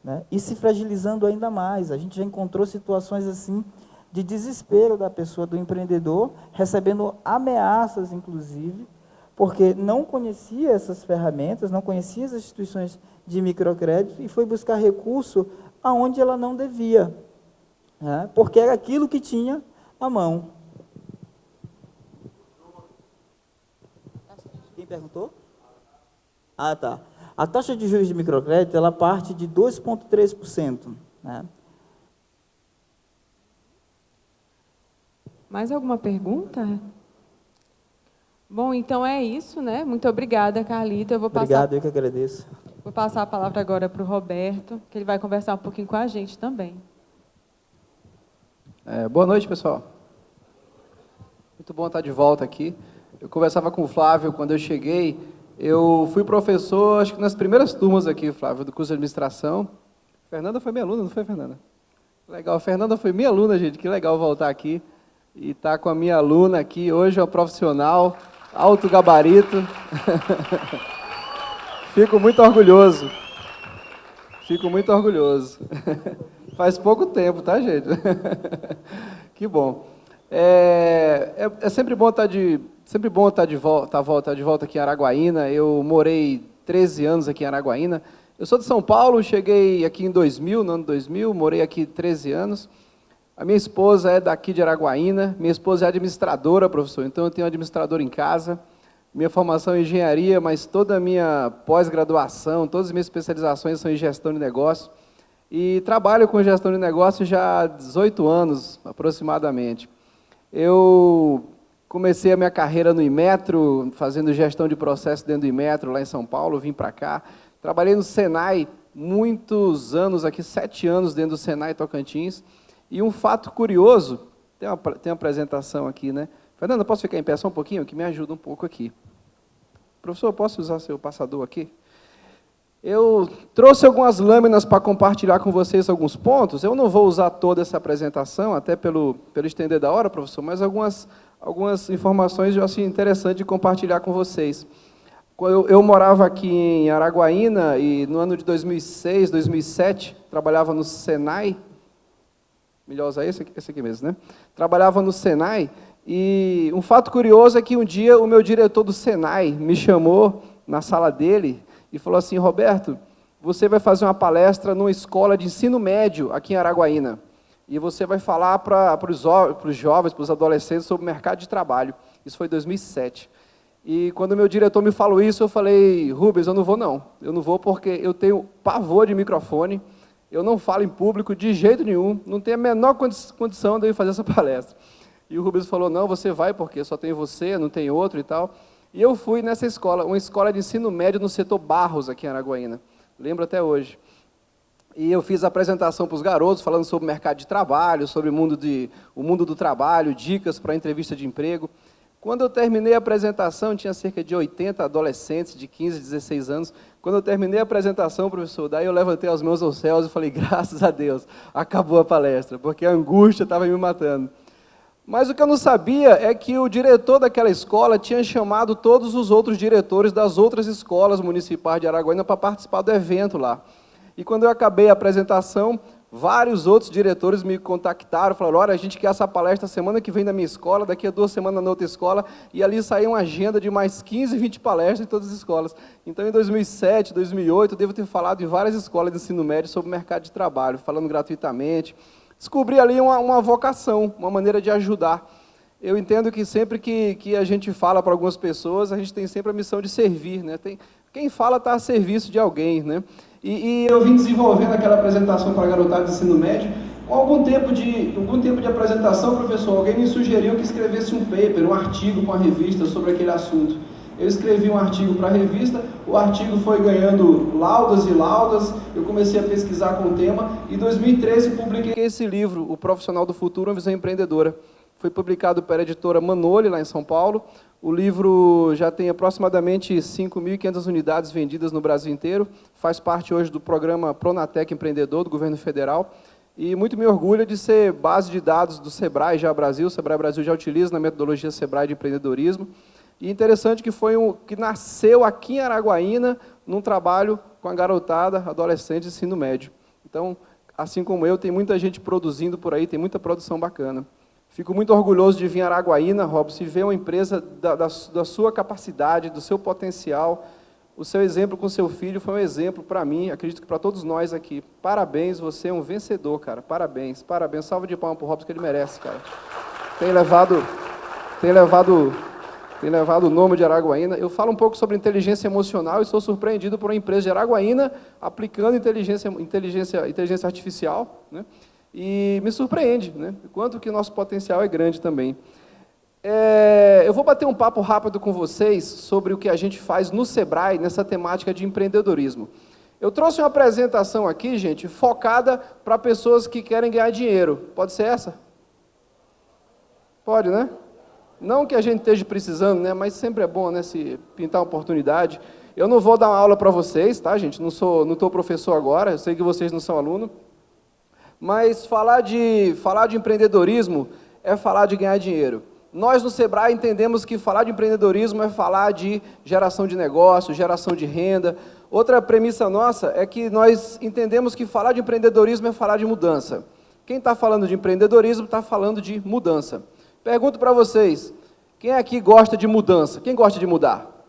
né, e se fragilizando ainda mais. A gente já encontrou situações assim, de desespero da pessoa, do empreendedor, recebendo ameaças, inclusive, porque não conhecia essas ferramentas, não conhecia as instituições de microcrédito e foi buscar recurso aonde ela não devia, né? Porque era aquilo que tinha à mão. Quem perguntou? Ah, tá. A taxa de juros de microcrédito, ela parte de 2,3%, né? Mais alguma pergunta? Bom, então é isso, né? Muito obrigada, Carlito. Obrigado, eu que agradeço. Vou passar a palavra agora para o Roberto, que ele vai conversar um pouquinho com a gente também. Boa noite, pessoal. Muito bom estar de volta aqui. Eu conversava com o Flávio quando eu cheguei. Eu fui professor, acho que nas primeiras turmas aqui, Flávio, do curso de administração. Fernanda foi minha aluna, não foi, Fernanda? Legal, a Fernanda foi minha aluna, gente. Que legal voltar aqui e estar com a minha aluna aqui. Hoje é uma profissional, alto gabarito. Fico muito orgulhoso. Fico muito orgulhoso. Faz pouco tempo, tá, gente? Que bom. É sempre bom estar de volta aqui em Araguaína. Eu morei 13 anos aqui em Araguaína. Eu sou de São Paulo, cheguei aqui em 2000, no ano 2000, morei aqui 13 anos. A minha esposa é daqui de Araguaína. Minha esposa é administradora, professor, então eu tenho um administrador em casa. Minha formação é em engenharia, mas toda a minha pós-graduação, todas as minhas especializações são em gestão de negócio. E trabalho com gestão de negócio já há 18 anos, aproximadamente. Eu comecei a minha carreira no Inmetro, fazendo gestão de processo dentro do Inmetro, lá em São Paulo, vim para cá. Trabalhei no Senai, muitos anos aqui, 7 anos dentro do Senai Tocantins. E um fato curioso, tem uma apresentação aqui, né? Fernanda, posso ficar em pé só um pouquinho, que me ajuda um pouco aqui. Professor, posso usar seu passador aqui? Eu trouxe algumas lâminas para compartilhar com vocês alguns pontos. Eu não vou usar toda essa apresentação, até pelo estender da hora, professor, mas algumas informações eu achei interessante de compartilhar com vocês. Eu morava aqui em Araguaína e no ano de 2006, 2007, trabalhava no Senai. Melhor usar esse aqui mesmo, né? Trabalhava no Senai. E um fato curioso é que um dia o meu diretor do Senai me chamou na sala dele e falou assim: Roberto, você vai fazer uma palestra numa escola de ensino médio aqui em Araguaína. E você vai falar para os jovens, para os adolescentes, sobre o mercado de trabalho. Isso foi em 2007. E quando o meu diretor me falou isso, eu falei: Rubens, eu não vou não. Eu não vou porque eu tenho pavor de microfone, eu não falo em público de jeito nenhum, não tenho a menor condição de eu ir fazer essa palestra. E o Rubens falou: não, você vai, porque só tem você, não tem outro e tal. E eu fui nessa escola, uma escola de ensino médio no setor Barros, aqui em Araguaína. Lembro até hoje. E eu fiz a apresentação para os garotos, falando sobre o mercado de trabalho, sobre o mundo do trabalho, dicas para entrevista de emprego. Quando eu terminei a apresentação, tinha cerca de 80 adolescentes de 15, 16 anos. Quando eu terminei a apresentação, professor, daí eu levantei as mãos aos céus e falei: graças a Deus, acabou a palestra, porque a angústia estava me matando. Mas o que eu não sabia é que o diretor daquela escola tinha chamado todos os outros diretores das outras escolas municipais de Araguaína para participar do evento lá. E quando eu acabei a apresentação, Vários outros diretores me contactaram, falaram, olha, a gente quer essa palestra semana que vem na minha escola, daqui a 2 semanas na outra escola, e ali saiu uma agenda de mais 15, 20 palestras em todas as escolas. Então, em 2007, 2008, eu devo ter falado em várias escolas de ensino médio sobre o mercado de trabalho, falando gratuitamente. Descobri ali uma vocação, uma maneira de ajudar. Eu entendo que sempre que a gente fala para algumas pessoas, a gente tem sempre a missão de servir, né? Quem fala está a serviço de alguém, né? E eu vim desenvolvendo aquela apresentação para a garotada de ensino médio. Com algum tempo de apresentação, professor, alguém me sugeriu que escrevesse um paper, um artigo com a revista sobre aquele assunto. Eu escrevi um artigo para a revista, o artigo foi ganhando laudas e laudas, eu comecei a pesquisar com o tema, e em 2013 publiquei esse livro, O Profissional do Futuro, uma visão empreendedora. Foi publicado pela editora Manoli, lá em São Paulo. O livro já tem aproximadamente 5.500 unidades vendidas no Brasil inteiro, faz parte hoje do programa Pronatec Empreendedor, do governo federal, e muito me orgulho de ser base de dados do Sebrae já Brasil, o Sebrae Brasil já utiliza na metodologia Sebrae de empreendedorismo, e interessante que que nasceu aqui em Araguaína, num trabalho com a garotada, adolescente de ensino médio. Então, assim como eu, tem muita gente produzindo por aí, tem muita produção bacana. Fico muito orgulhoso de vir a Araguaína, Robson, e ver uma empresa da sua capacidade, do seu potencial. O seu exemplo com seu filho foi um exemplo para mim, acredito que para todos nós aqui. Parabéns, você é um vencedor, cara. Parabéns, parabéns. Salva de palmas para o Robson, que ele merece, cara. Tem levado o nome de Araguaína. Eu falo um pouco sobre inteligência emocional e sou surpreendido por uma empresa de Araguaína aplicando inteligência artificial, né? E me surpreende, né? O quanto que o nosso potencial é grande também. Eu vou bater um papo rápido com vocês sobre o que a gente faz no Sebrae, nessa temática de empreendedorismo. Eu trouxe uma apresentação aqui, gente, focada para pessoas que querem ganhar dinheiro. Pode ser essa? Pode, né? Não que a gente esteja precisando, né? Mas sempre é bom, né? Se pintar uma oportunidade. Eu não vou dar uma aula para vocês, tá, gente? Não estou professor agora, eu sei que vocês não são aluno. Mas falar de empreendedorismo é falar de ganhar dinheiro. Nós, no Sebrae, entendemos que falar de empreendedorismo é falar de geração de negócio, geração de renda. Outra premissa nossa é que nós entendemos que falar de empreendedorismo é falar de mudança. Quem está falando de empreendedorismo está falando de mudança. Pergunto para vocês, quem aqui gosta de mudança? Quem gosta de mudar?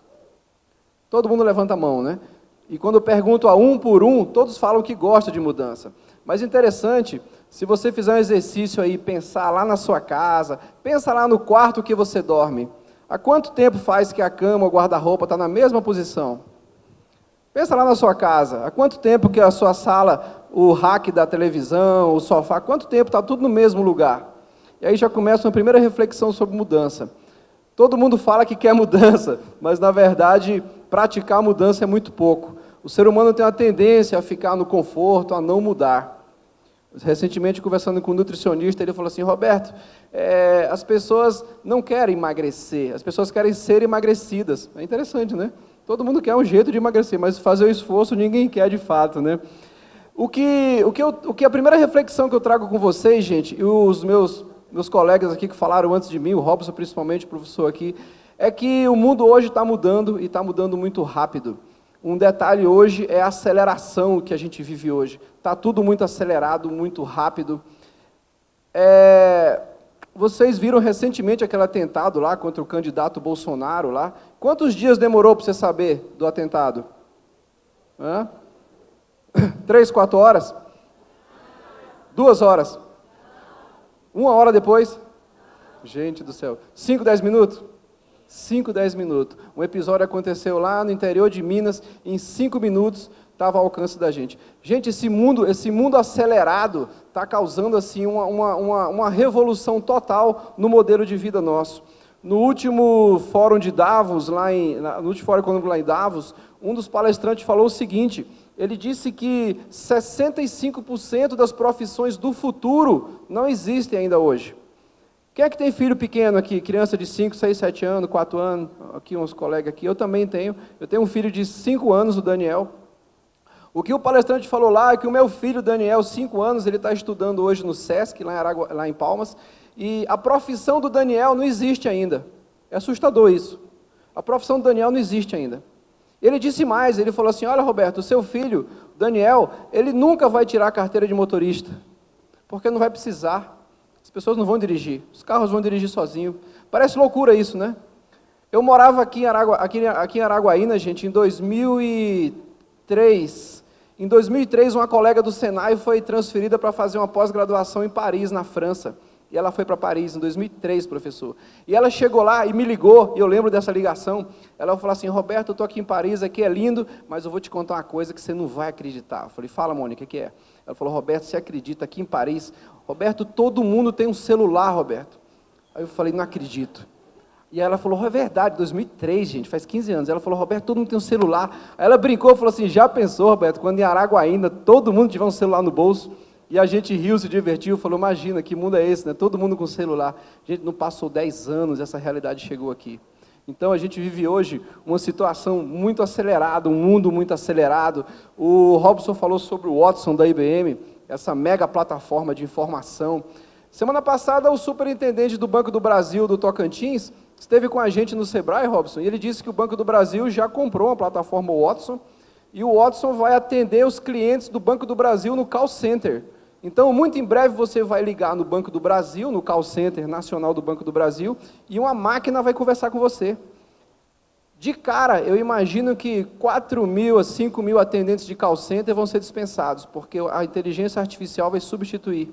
Todo mundo levanta a mão, né? E quando eu pergunto a um por um, todos falam que gostam de mudança. Mas interessante, se você fizer um exercício aí, pensar lá na sua casa, pensa lá no quarto que você dorme. Há quanto tempo faz que a cama, o guarda-roupa está na mesma posição? Pensa lá na sua casa. Há quanto tempo que a sua sala, o rack da televisão, o sofá, há quanto tempo está tudo no mesmo lugar? E aí já começa uma primeira reflexão sobre mudança. Todo mundo fala que quer mudança, mas na verdade praticar a mudança é muito pouco. O ser humano tem uma tendência a ficar no conforto, a não mudar. Recentemente, conversando com um nutricionista, ele falou assim, Roberto, as pessoas não querem emagrecer, as pessoas querem ser emagrecidas. É interessante, né? Todo mundo quer um jeito de emagrecer, mas fazer o esforço ninguém quer de fato, né? A primeira reflexão que eu trago com vocês, gente, e os meus colegas aqui que falaram antes de mim, o Robson principalmente, o professor aqui, é que o mundo hoje está mudando e está mudando muito rápido. Um detalhe hoje é a aceleração que a gente vive hoje. Está tudo muito acelerado, muito rápido. Vocês viram recentemente aquele atentado lá contra o candidato Bolsonaro lá? Quantos dias demorou para você saber do atentado? 3, 4 horas? 2 horas? 1 hora depois? Gente do céu. 5, 10 minutos? 5, 10 minutos. Um episódio aconteceu lá no interior de Minas, em 5 minutos estava ao alcance da gente. Gente, esse mundo acelerado está causando assim, uma revolução total no modelo de vida nosso. No último fórum de Davos, no último fórum econômico lá em Davos, um dos palestrantes falou o seguinte, ele disse que 65% das profissões do futuro não existem ainda hoje. Quem é que tem filho pequeno aqui? Criança de 5, 6, 7 anos, 4 anos? Aqui uns colegas aqui. Eu também tenho. Eu tenho um filho de 5 anos, o Daniel. O que o palestrante falou lá é que o meu filho, Daniel, 5 anos, ele está estudando hoje no SESC, lá em Palmas, e a profissão do Daniel não existe ainda. É assustador isso. A profissão do Daniel não existe ainda. Ele disse mais, ele falou assim, olha Roberto, o seu filho, Daniel, ele nunca vai tirar a carteira de motorista, porque não vai precisar. As pessoas não vão dirigir, os carros vão dirigir sozinho. Parece loucura isso, né? Eu morava aqui em Araguaína, gente, em 2003. Em 2003, uma colega do Senai foi transferida para fazer uma pós-graduação em Paris, na França. E ela foi para Paris em 2003, professor. E ela chegou lá e me ligou, e eu lembro dessa ligação. Ela falou assim, Roberto, eu estou aqui em Paris, aqui é lindo, mas eu vou te contar uma coisa que você não vai acreditar. Eu falei, fala, Mônica, o que é? Ela falou, Roberto, você acredita, aqui em Paris, Roberto, todo mundo tem um celular, Roberto. Aí eu falei, não acredito. E ela falou, é verdade, 2003, gente, faz 15 anos. Ela falou, Roberto, todo mundo tem um celular. Aí ela brincou e falou assim, já pensou, Roberto, quando em Araguaína todo mundo tiver um celular no bolso? E a gente riu, se divertiu, falou, imagina, que mundo é esse, né? Todo mundo com celular. Gente, não passou 10 anos, essa realidade chegou aqui. Então, a gente vive hoje uma situação muito acelerada, um mundo muito acelerado. O Robson falou sobre o Watson da IBM, essa mega plataforma de informação. Semana passada, o superintendente do Banco do Brasil, do Tocantins, esteve com a gente no Sebrae, Robson, e ele disse que o Banco do Brasil já comprou uma plataforma Watson, e o Watson vai atender os clientes do Banco do Brasil no call center. Então, muito em breve, você vai ligar no Banco do Brasil, no call center nacional do Banco do Brasil, e uma máquina vai conversar com você. De cara, eu imagino que 4.000 a 5.000 atendentes de call center vão ser dispensados, porque a inteligência artificial vai substituir.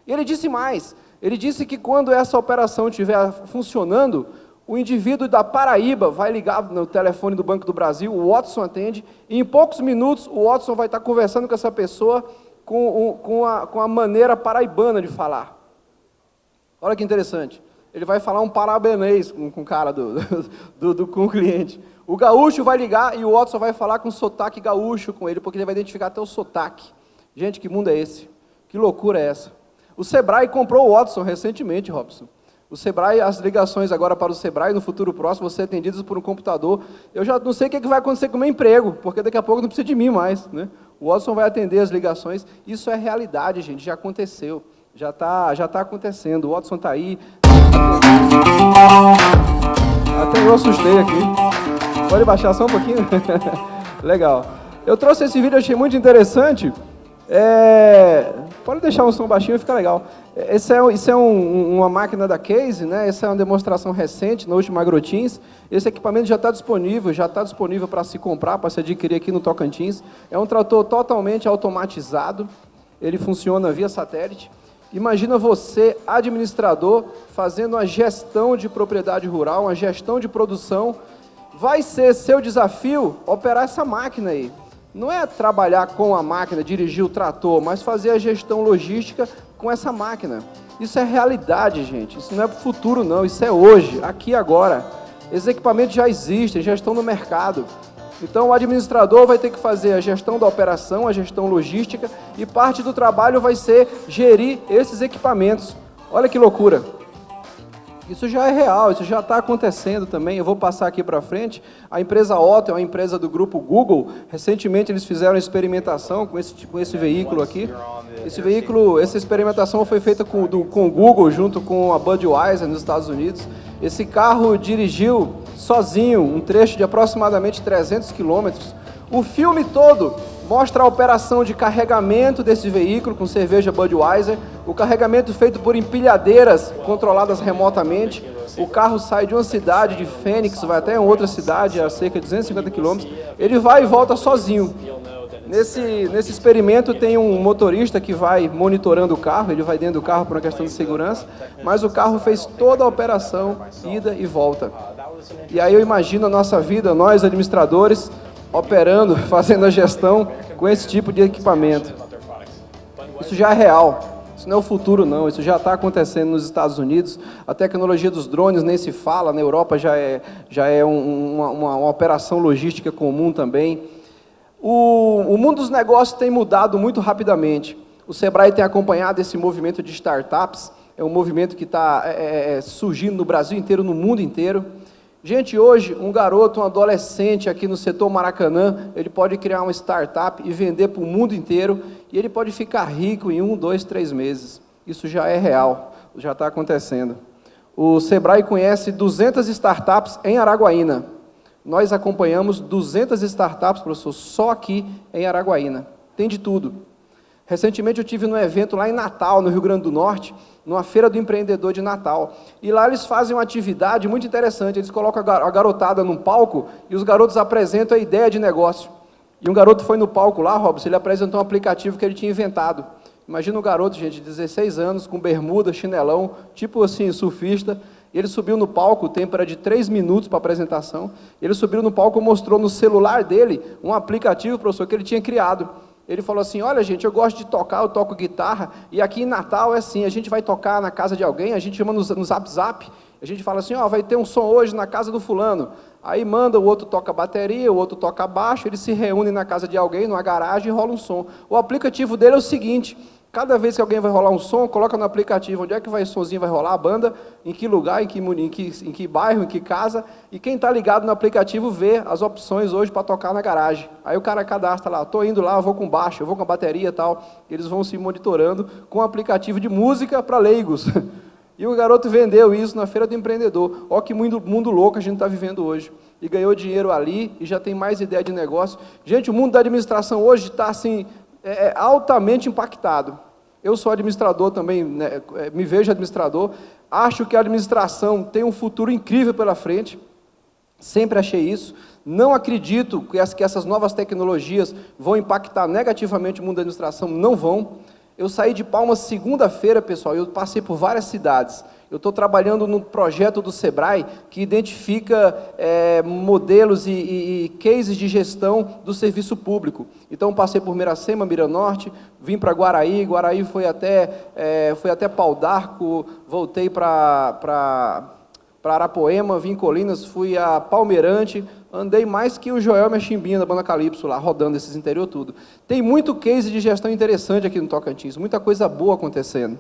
E ele disse mais, ele disse que quando essa operação estiver funcionando, o indivíduo da Paraíba vai ligar no telefone do Banco do Brasil, o Watson atende, e em poucos minutos o Watson vai estar conversando com essa pessoa com a maneira paraibana de falar. Olha que interessante. Ele vai falar um parabenês com o cara com o cliente. O gaúcho vai ligar e o Watson vai falar com sotaque gaúcho com ele, porque ele vai identificar até o sotaque. Gente, que mundo é esse? Que loucura é essa? O Sebrae comprou o Watson recentemente, Robson. O Sebrae, as ligações agora para o Sebrae, no futuro próximo, vão ser atendidas por um computador. Eu já não sei o que vai acontecer com o meu emprego, porque daqui a pouco não precisa de mim mais, né? O Watson vai atender as ligações. Isso é realidade, gente, já aconteceu. Já tá acontecendo. O Watson está aí. Até eu assustei aqui. Pode baixar só um pouquinho? Legal. Eu trouxe esse vídeo, achei muito interessante. Pode deixar um som baixinho, fica legal. Isso é uma máquina da Case, né? Essa é uma demonstração recente, na última AgroTeams. Esse equipamento já está disponível para se comprar, para se adquirir aqui no Tocantins. É um trator totalmente automatizado, ele funciona via satélite. Imagina você, administrador, fazendo uma gestão de propriedade rural, uma gestão de produção. Vai ser seu desafio operar essa máquina aí. Não é trabalhar com a máquina, dirigir o trator, mas fazer a gestão logística com essa máquina. Isso é realidade, gente. Isso não é para o futuro, não. Isso é hoje, aqui e agora. Esses equipamentos já existem, já estão no mercado. Então, o administrador vai ter que fazer a gestão da operação, a gestão logística, e parte do trabalho vai ser gerir esses equipamentos. Olha que loucura. Isso já é real, isso já está acontecendo também. Eu vou passar aqui para frente. A empresa Otto é uma empresa do grupo Google. Recentemente eles fizeram uma experimentação com esse veículo aqui. Essa experimentação foi feita com o Google, junto com a Budweiser nos Estados Unidos. Esse carro dirigiu sozinho um trecho de aproximadamente 300 quilômetros. O filme todo mostra a operação de carregamento desse veículo com cerveja Budweiser, o carregamento feito por empilhadeiras controladas remotamente. O carro sai de uma cidade de Fênix, vai até outra cidade, a cerca de 250 quilômetros. Ele vai e volta sozinho. Nesse experimento tem um motorista que vai monitorando o carro, ele vai dentro do carro por uma questão de segurança, mas o carro fez toda a operação, ida e volta. E aí eu imagino a nossa vida, nós administradores, operando, fazendo a gestão com esse tipo de equipamento. Isso já é real, isso não é o futuro não, isso já está acontecendo nos Estados Unidos. A tecnologia dos drones nem se fala, na Europa já é uma operação logística comum também. O mundo dos negócios tem mudado muito rapidamente. O Sebrae tem acompanhado esse movimento de startups, é um movimento que está surgindo no Brasil inteiro, no mundo inteiro. Gente, hoje, um garoto, um adolescente aqui no setor Maracanã, ele pode criar uma startup e vender para o mundo inteiro, e ele pode ficar rico em 1, 2, 3 meses. Isso já é real, já está acontecendo. O Sebrae conhece 200 startups em Araguaína. Nós acompanhamos 200 startups, professor, só aqui em Araguaína. tem de tudo. Recentemente eu tive num evento lá em Natal, no Rio Grande do Norte, numa feira do empreendedor de Natal. E lá eles fazem uma atividade muito interessante, eles colocam a garotada num palco e os garotos apresentam a ideia de negócio. E um garoto foi no palco lá, Robson, ele apresentou um aplicativo que ele tinha inventado. Imagina um garoto, gente, de 16 anos, com bermuda, chinelão, tipo assim, surfista. Ele subiu no palco, o tempo era de 3 minutos para a apresentação. Ele subiu no palco e mostrou no celular dele um aplicativo, professor, que ele tinha criado. Ele falou assim, olha gente, eu gosto de tocar, eu toco guitarra, e aqui em Natal é assim, a gente vai tocar na casa de alguém, a gente chama no Zap, a gente fala assim, ó, vai ter um som hoje na casa do fulano. Aí manda, o outro toca bateria, o outro toca baixo, eles se reúnem na casa de alguém, numa garagem, e rola um som. O aplicativo dele é o seguinte, cada vez que alguém vai rolar um som, coloca no aplicativo onde é que o somzinho vai rolar, a banda, em que lugar, em que bairro, em que casa, e quem está ligado no aplicativo vê as opções hoje para tocar na garagem. Aí o cara cadastra lá, estou indo lá, eu vou com baixo, eu vou com a bateria e tal, eles vão se monitorando com um aplicativo de música para leigos. E o garoto vendeu isso na Feira do Empreendedor. Olha que mundo louco a gente está vivendo hoje. E ganhou dinheiro ali, e já tem mais ideia de negócio. Gente, o mundo da administração hoje está assim, altamente impactado. Eu sou administrador também, né, me vejo administrador, acho que a administração tem um futuro incrível pela frente, sempre achei isso, não acredito que essas novas tecnologias vão impactar negativamente o mundo da administração, não vão. Eu saí de Palmas segunda-feira, pessoal, eu passei por várias cidades. Eu estou trabalhando no projeto do Sebrae, que identifica modelos e cases de gestão do serviço público. Então, passei por Miracema, Miranorte, vim para Guaraí foi até Pau d'Arco, voltei para Arapoema, vim em Colinas, fui a Palmeirante, andei mais que o Joel e a Chimbinha da Banda Calypso lá, rodando esses interior tudo. Tem muito case de gestão interessante aqui no Tocantins, muita coisa boa acontecendo.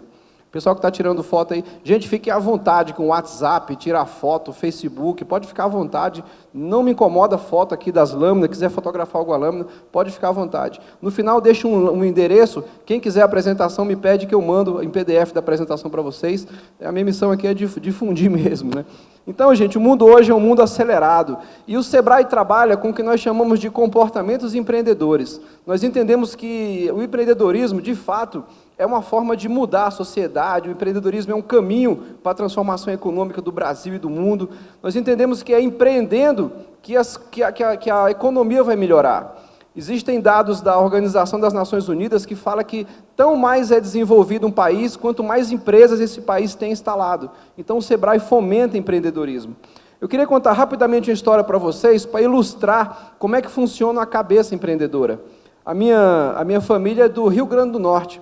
O pessoal que está tirando foto aí, gente, fique à vontade com o WhatsApp, tirar foto, Facebook, pode ficar à vontade, não me incomoda a foto aqui das lâminas, quiser fotografar alguma lâmina, pode ficar à vontade. No final, deixa um endereço, quem quiser a apresentação me pede que eu mando em PDF da apresentação para vocês, a minha missão aqui é difundir mesmo, né? Então, gente, o mundo hoje é um mundo acelerado, e o Sebrae trabalha com o que nós chamamos de comportamentos empreendedores. Nós entendemos que o empreendedorismo, de fato, é uma forma de mudar a sociedade, o empreendedorismo é um caminho para a transformação econômica do Brasil e do mundo. Nós entendemos que é empreendendo que a economia vai melhorar. Existem dados da Organização das Nações Unidas que fala que tão mais é desenvolvido um país, quanto mais empresas esse país tem instalado. Então o Sebrae fomenta empreendedorismo. Eu queria contar rapidamente uma história para vocês, para ilustrar como é que funciona a cabeça empreendedora. A minha família é do Rio Grande do Norte.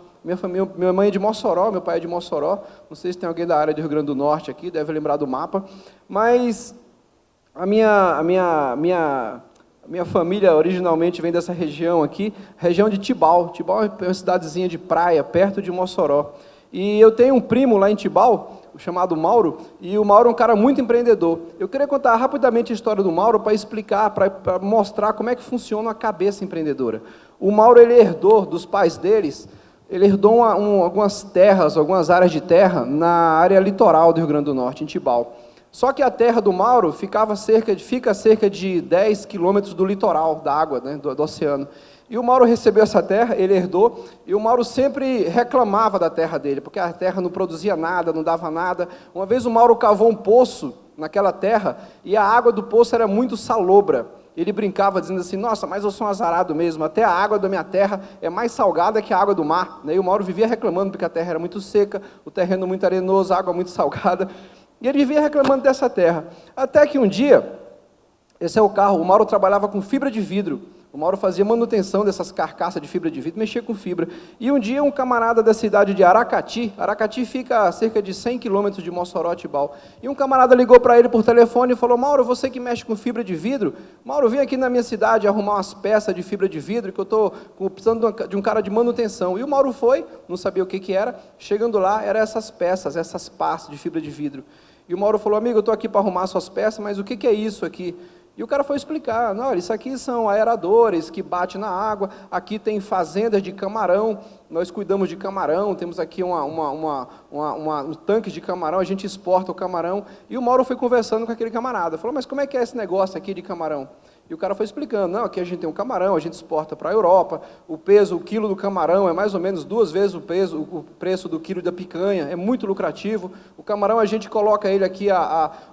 Minha mãe é de Mossoró, meu pai é de Mossoró. Não sei se tem alguém da área do Rio Grande do Norte aqui, deve lembrar do mapa. Mas a minha família originalmente vem dessa região aqui, região de Tibau. Tibau é uma cidadezinha de praia, perto de Mossoró. E eu tenho um primo lá em Tibau, chamado Mauro, e o Mauro é um cara muito empreendedor. Eu queria contar rapidamente a história do Mauro para explicar, para mostrar como é que funciona a cabeça empreendedora. O Mauro, ele herdou dos pais deles, ele herdou algumas terras, algumas áreas de terra na área litoral do Rio Grande do Norte, em Tibau. Só que a terra do Mauro fica cerca de 10 quilômetros do litoral, da água, né, do oceano. E o Mauro recebeu essa terra, ele herdou, e o Mauro sempre reclamava da terra dele, porque a terra não produzia nada, não dava nada. Uma vez o Mauro cavou um poço naquela terra, e a água do poço era muito salobra. Ele brincava dizendo assim, nossa, mas eu sou um azarado mesmo, até a água da minha terra é mais salgada que a água do mar. E o Mauro vivia reclamando porque a terra era muito seca, o terreno muito arenoso, a água muito salgada. E ele vivia reclamando dessa terra. Até que um dia, esse é o carro, o Mauro trabalhava com fibra de vidro. O Mauro fazia manutenção dessas carcaças de fibra de vidro, mexia com fibra. E um dia um camarada da cidade de Aracati fica a cerca de 100 quilômetros de Mossoró, Tibau, e um camarada ligou para ele por telefone e falou, Mauro, você que mexe com fibra de vidro, Mauro, vem aqui na minha cidade arrumar umas peças de fibra de vidro, que eu estou precisando de um cara de manutenção. E o Mauro foi, não sabia o que era, chegando lá, eram essas peças, essas pastas de fibra de vidro. E o Mauro falou, amigo, eu estou aqui para arrumar suas peças, mas o que é isso aqui? E o cara foi explicar, não, isso aqui são aeradores que batem na água, aqui tem fazendas de camarão, nós cuidamos de camarão, temos aqui um tanque de camarão, a gente exporta o camarão. E o Mauro foi conversando com aquele camarada, falou, mas como é que é esse negócio aqui de camarão? E o cara foi explicando, não, aqui a gente tem um camarão, a gente exporta para a Europa, o quilo do camarão é mais ou menos 2 vezes o preço do quilo da picanha, é muito lucrativo. O camarão, a gente coloca ele aqui,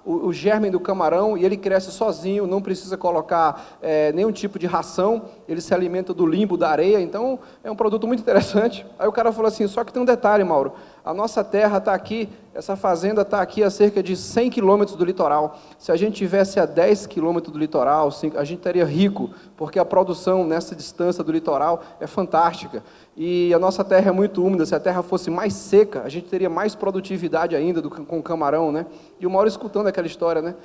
o germe do camarão, e ele cresce sozinho, não precisa colocar nenhum tipo de ração, ele se alimenta do limbo da areia, então é um produto muito interessante. Aí o cara falou assim, só que tem um detalhe, Mauro, a nossa terra está aqui, essa fazenda está aqui a cerca de 100 quilômetros do litoral. Se a gente tivesse a 10 quilômetros do litoral, a gente estaria rico, porque a produção nessa distância do litoral é fantástica. E a nossa terra é muito úmida, se a terra fosse mais seca, a gente teria mais produtividade ainda com o camarão, né? E o Mauro escutando aquela história, né?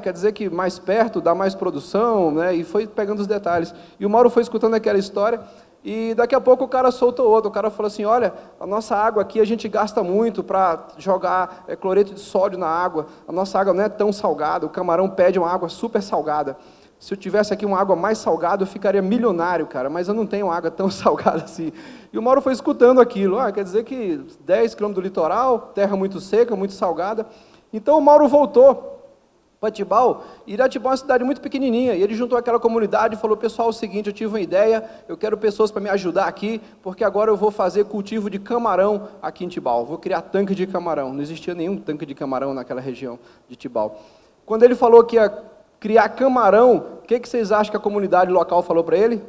Quer dizer que mais perto dá mais produção, né? E foi pegando os detalhes. E o Mauro foi escutando aquela história, e daqui a pouco o cara soltou outro, o cara falou assim, olha, a nossa água aqui a gente gasta muito para jogar cloreto de sódio na água, a nossa água não é tão salgada, o camarão pede uma água super salgada. Se eu tivesse aqui uma água mais salgada, eu ficaria milionário, cara, mas eu não tenho água tão salgada assim. E o Mauro foi escutando aquilo, quer dizer que 10 quilômetros do litoral, terra muito seca, muito salgada. Então o Mauro voltou para Tibau, e Iratibau é uma cidade muito pequenininha, e ele juntou aquela comunidade e falou, pessoal, é o seguinte, eu tive uma ideia, eu quero pessoas para me ajudar aqui, porque agora eu vou fazer cultivo de camarão aqui em Tibau, vou criar tanque de camarão, não existia nenhum tanque de camarão naquela região de Tibau. Quando ele falou que ia criar camarão, o que vocês acham que a comunidade local falou para ele?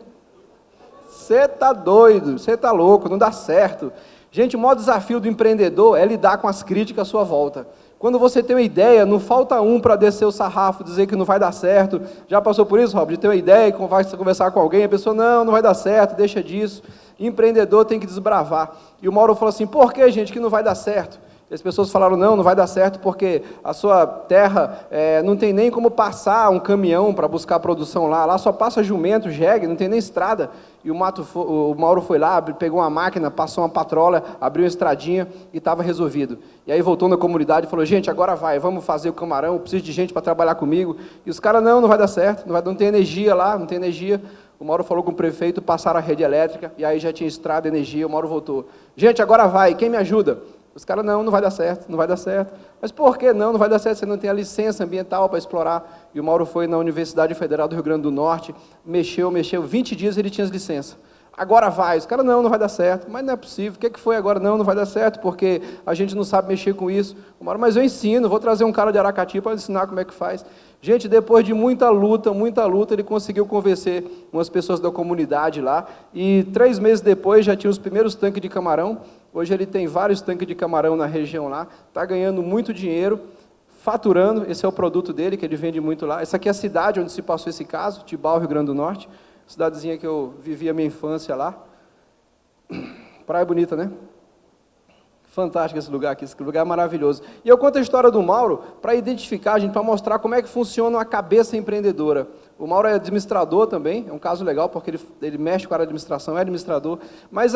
Você está doido, você está louco, não dá certo. Gente, o maior desafio do empreendedor é lidar com as críticas à sua volta. Quando você tem uma ideia, não falta um para descer o sarrafo, dizer que não vai dar certo. Já passou por isso, Rob? De ter uma ideia e conversar com alguém, a pessoa, não vai dar certo, deixa disso. Empreendedor tem que desbravar. E o Mauro falou assim, por que, gente, que não vai dar certo? E as pessoas falaram, não vai dar certo porque a sua terra não tem nem como passar um caminhão para buscar a produção lá só passa jumento, jegue, não tem nem estrada. E o Mauro foi lá, pegou uma máquina, passou uma patrola, abriu uma estradinha e estava resolvido. E aí voltou na comunidade e falou, gente, agora vamos fazer o camarão, eu preciso de gente para trabalhar comigo. E os caras, não vai dar certo, não tem energia lá, não tem energia. O Mauro falou com o prefeito, passaram a rede elétrica, e aí já tinha estrada, energia, o Mauro voltou. Gente, agora quem me ajuda? Os caras, não vai dar certo, não vai dar certo. Mas por que não vai dar certo? Você não tem a licença ambiental para explorar. E o Mauro foi na Universidade Federal do Rio Grande do Norte, mexeu, 20 dias ele tinha as licenças. Agora os caras, não vai dar certo. Mas não é possível, o que foi agora? Não vai dar certo, porque a gente não sabe mexer com isso. O Mauro, mas eu ensino, vou trazer um cara de Aracati para ensinar como é que faz. Gente, depois de muita luta, ele conseguiu convencer umas pessoas da comunidade lá, e 3 meses depois já tinha os primeiros tanques de camarão. Hoje ele tem vários tanques de camarão na região lá, está ganhando muito dinheiro, faturando, esse é o produto dele, que ele vende muito lá. Essa aqui é a cidade onde se passou esse caso, Tibau, Rio Grande do Norte, cidadezinha que eu vivi a minha infância lá. Praia bonita, né? Fantástico esse lugar aqui, esse lugar é maravilhoso. E eu conto a história do Mauro para identificar, para mostrar como é que funciona uma cabeça empreendedora. O Mauro é administrador também, é um caso legal, porque ele mexe com a administração, é administrador, mas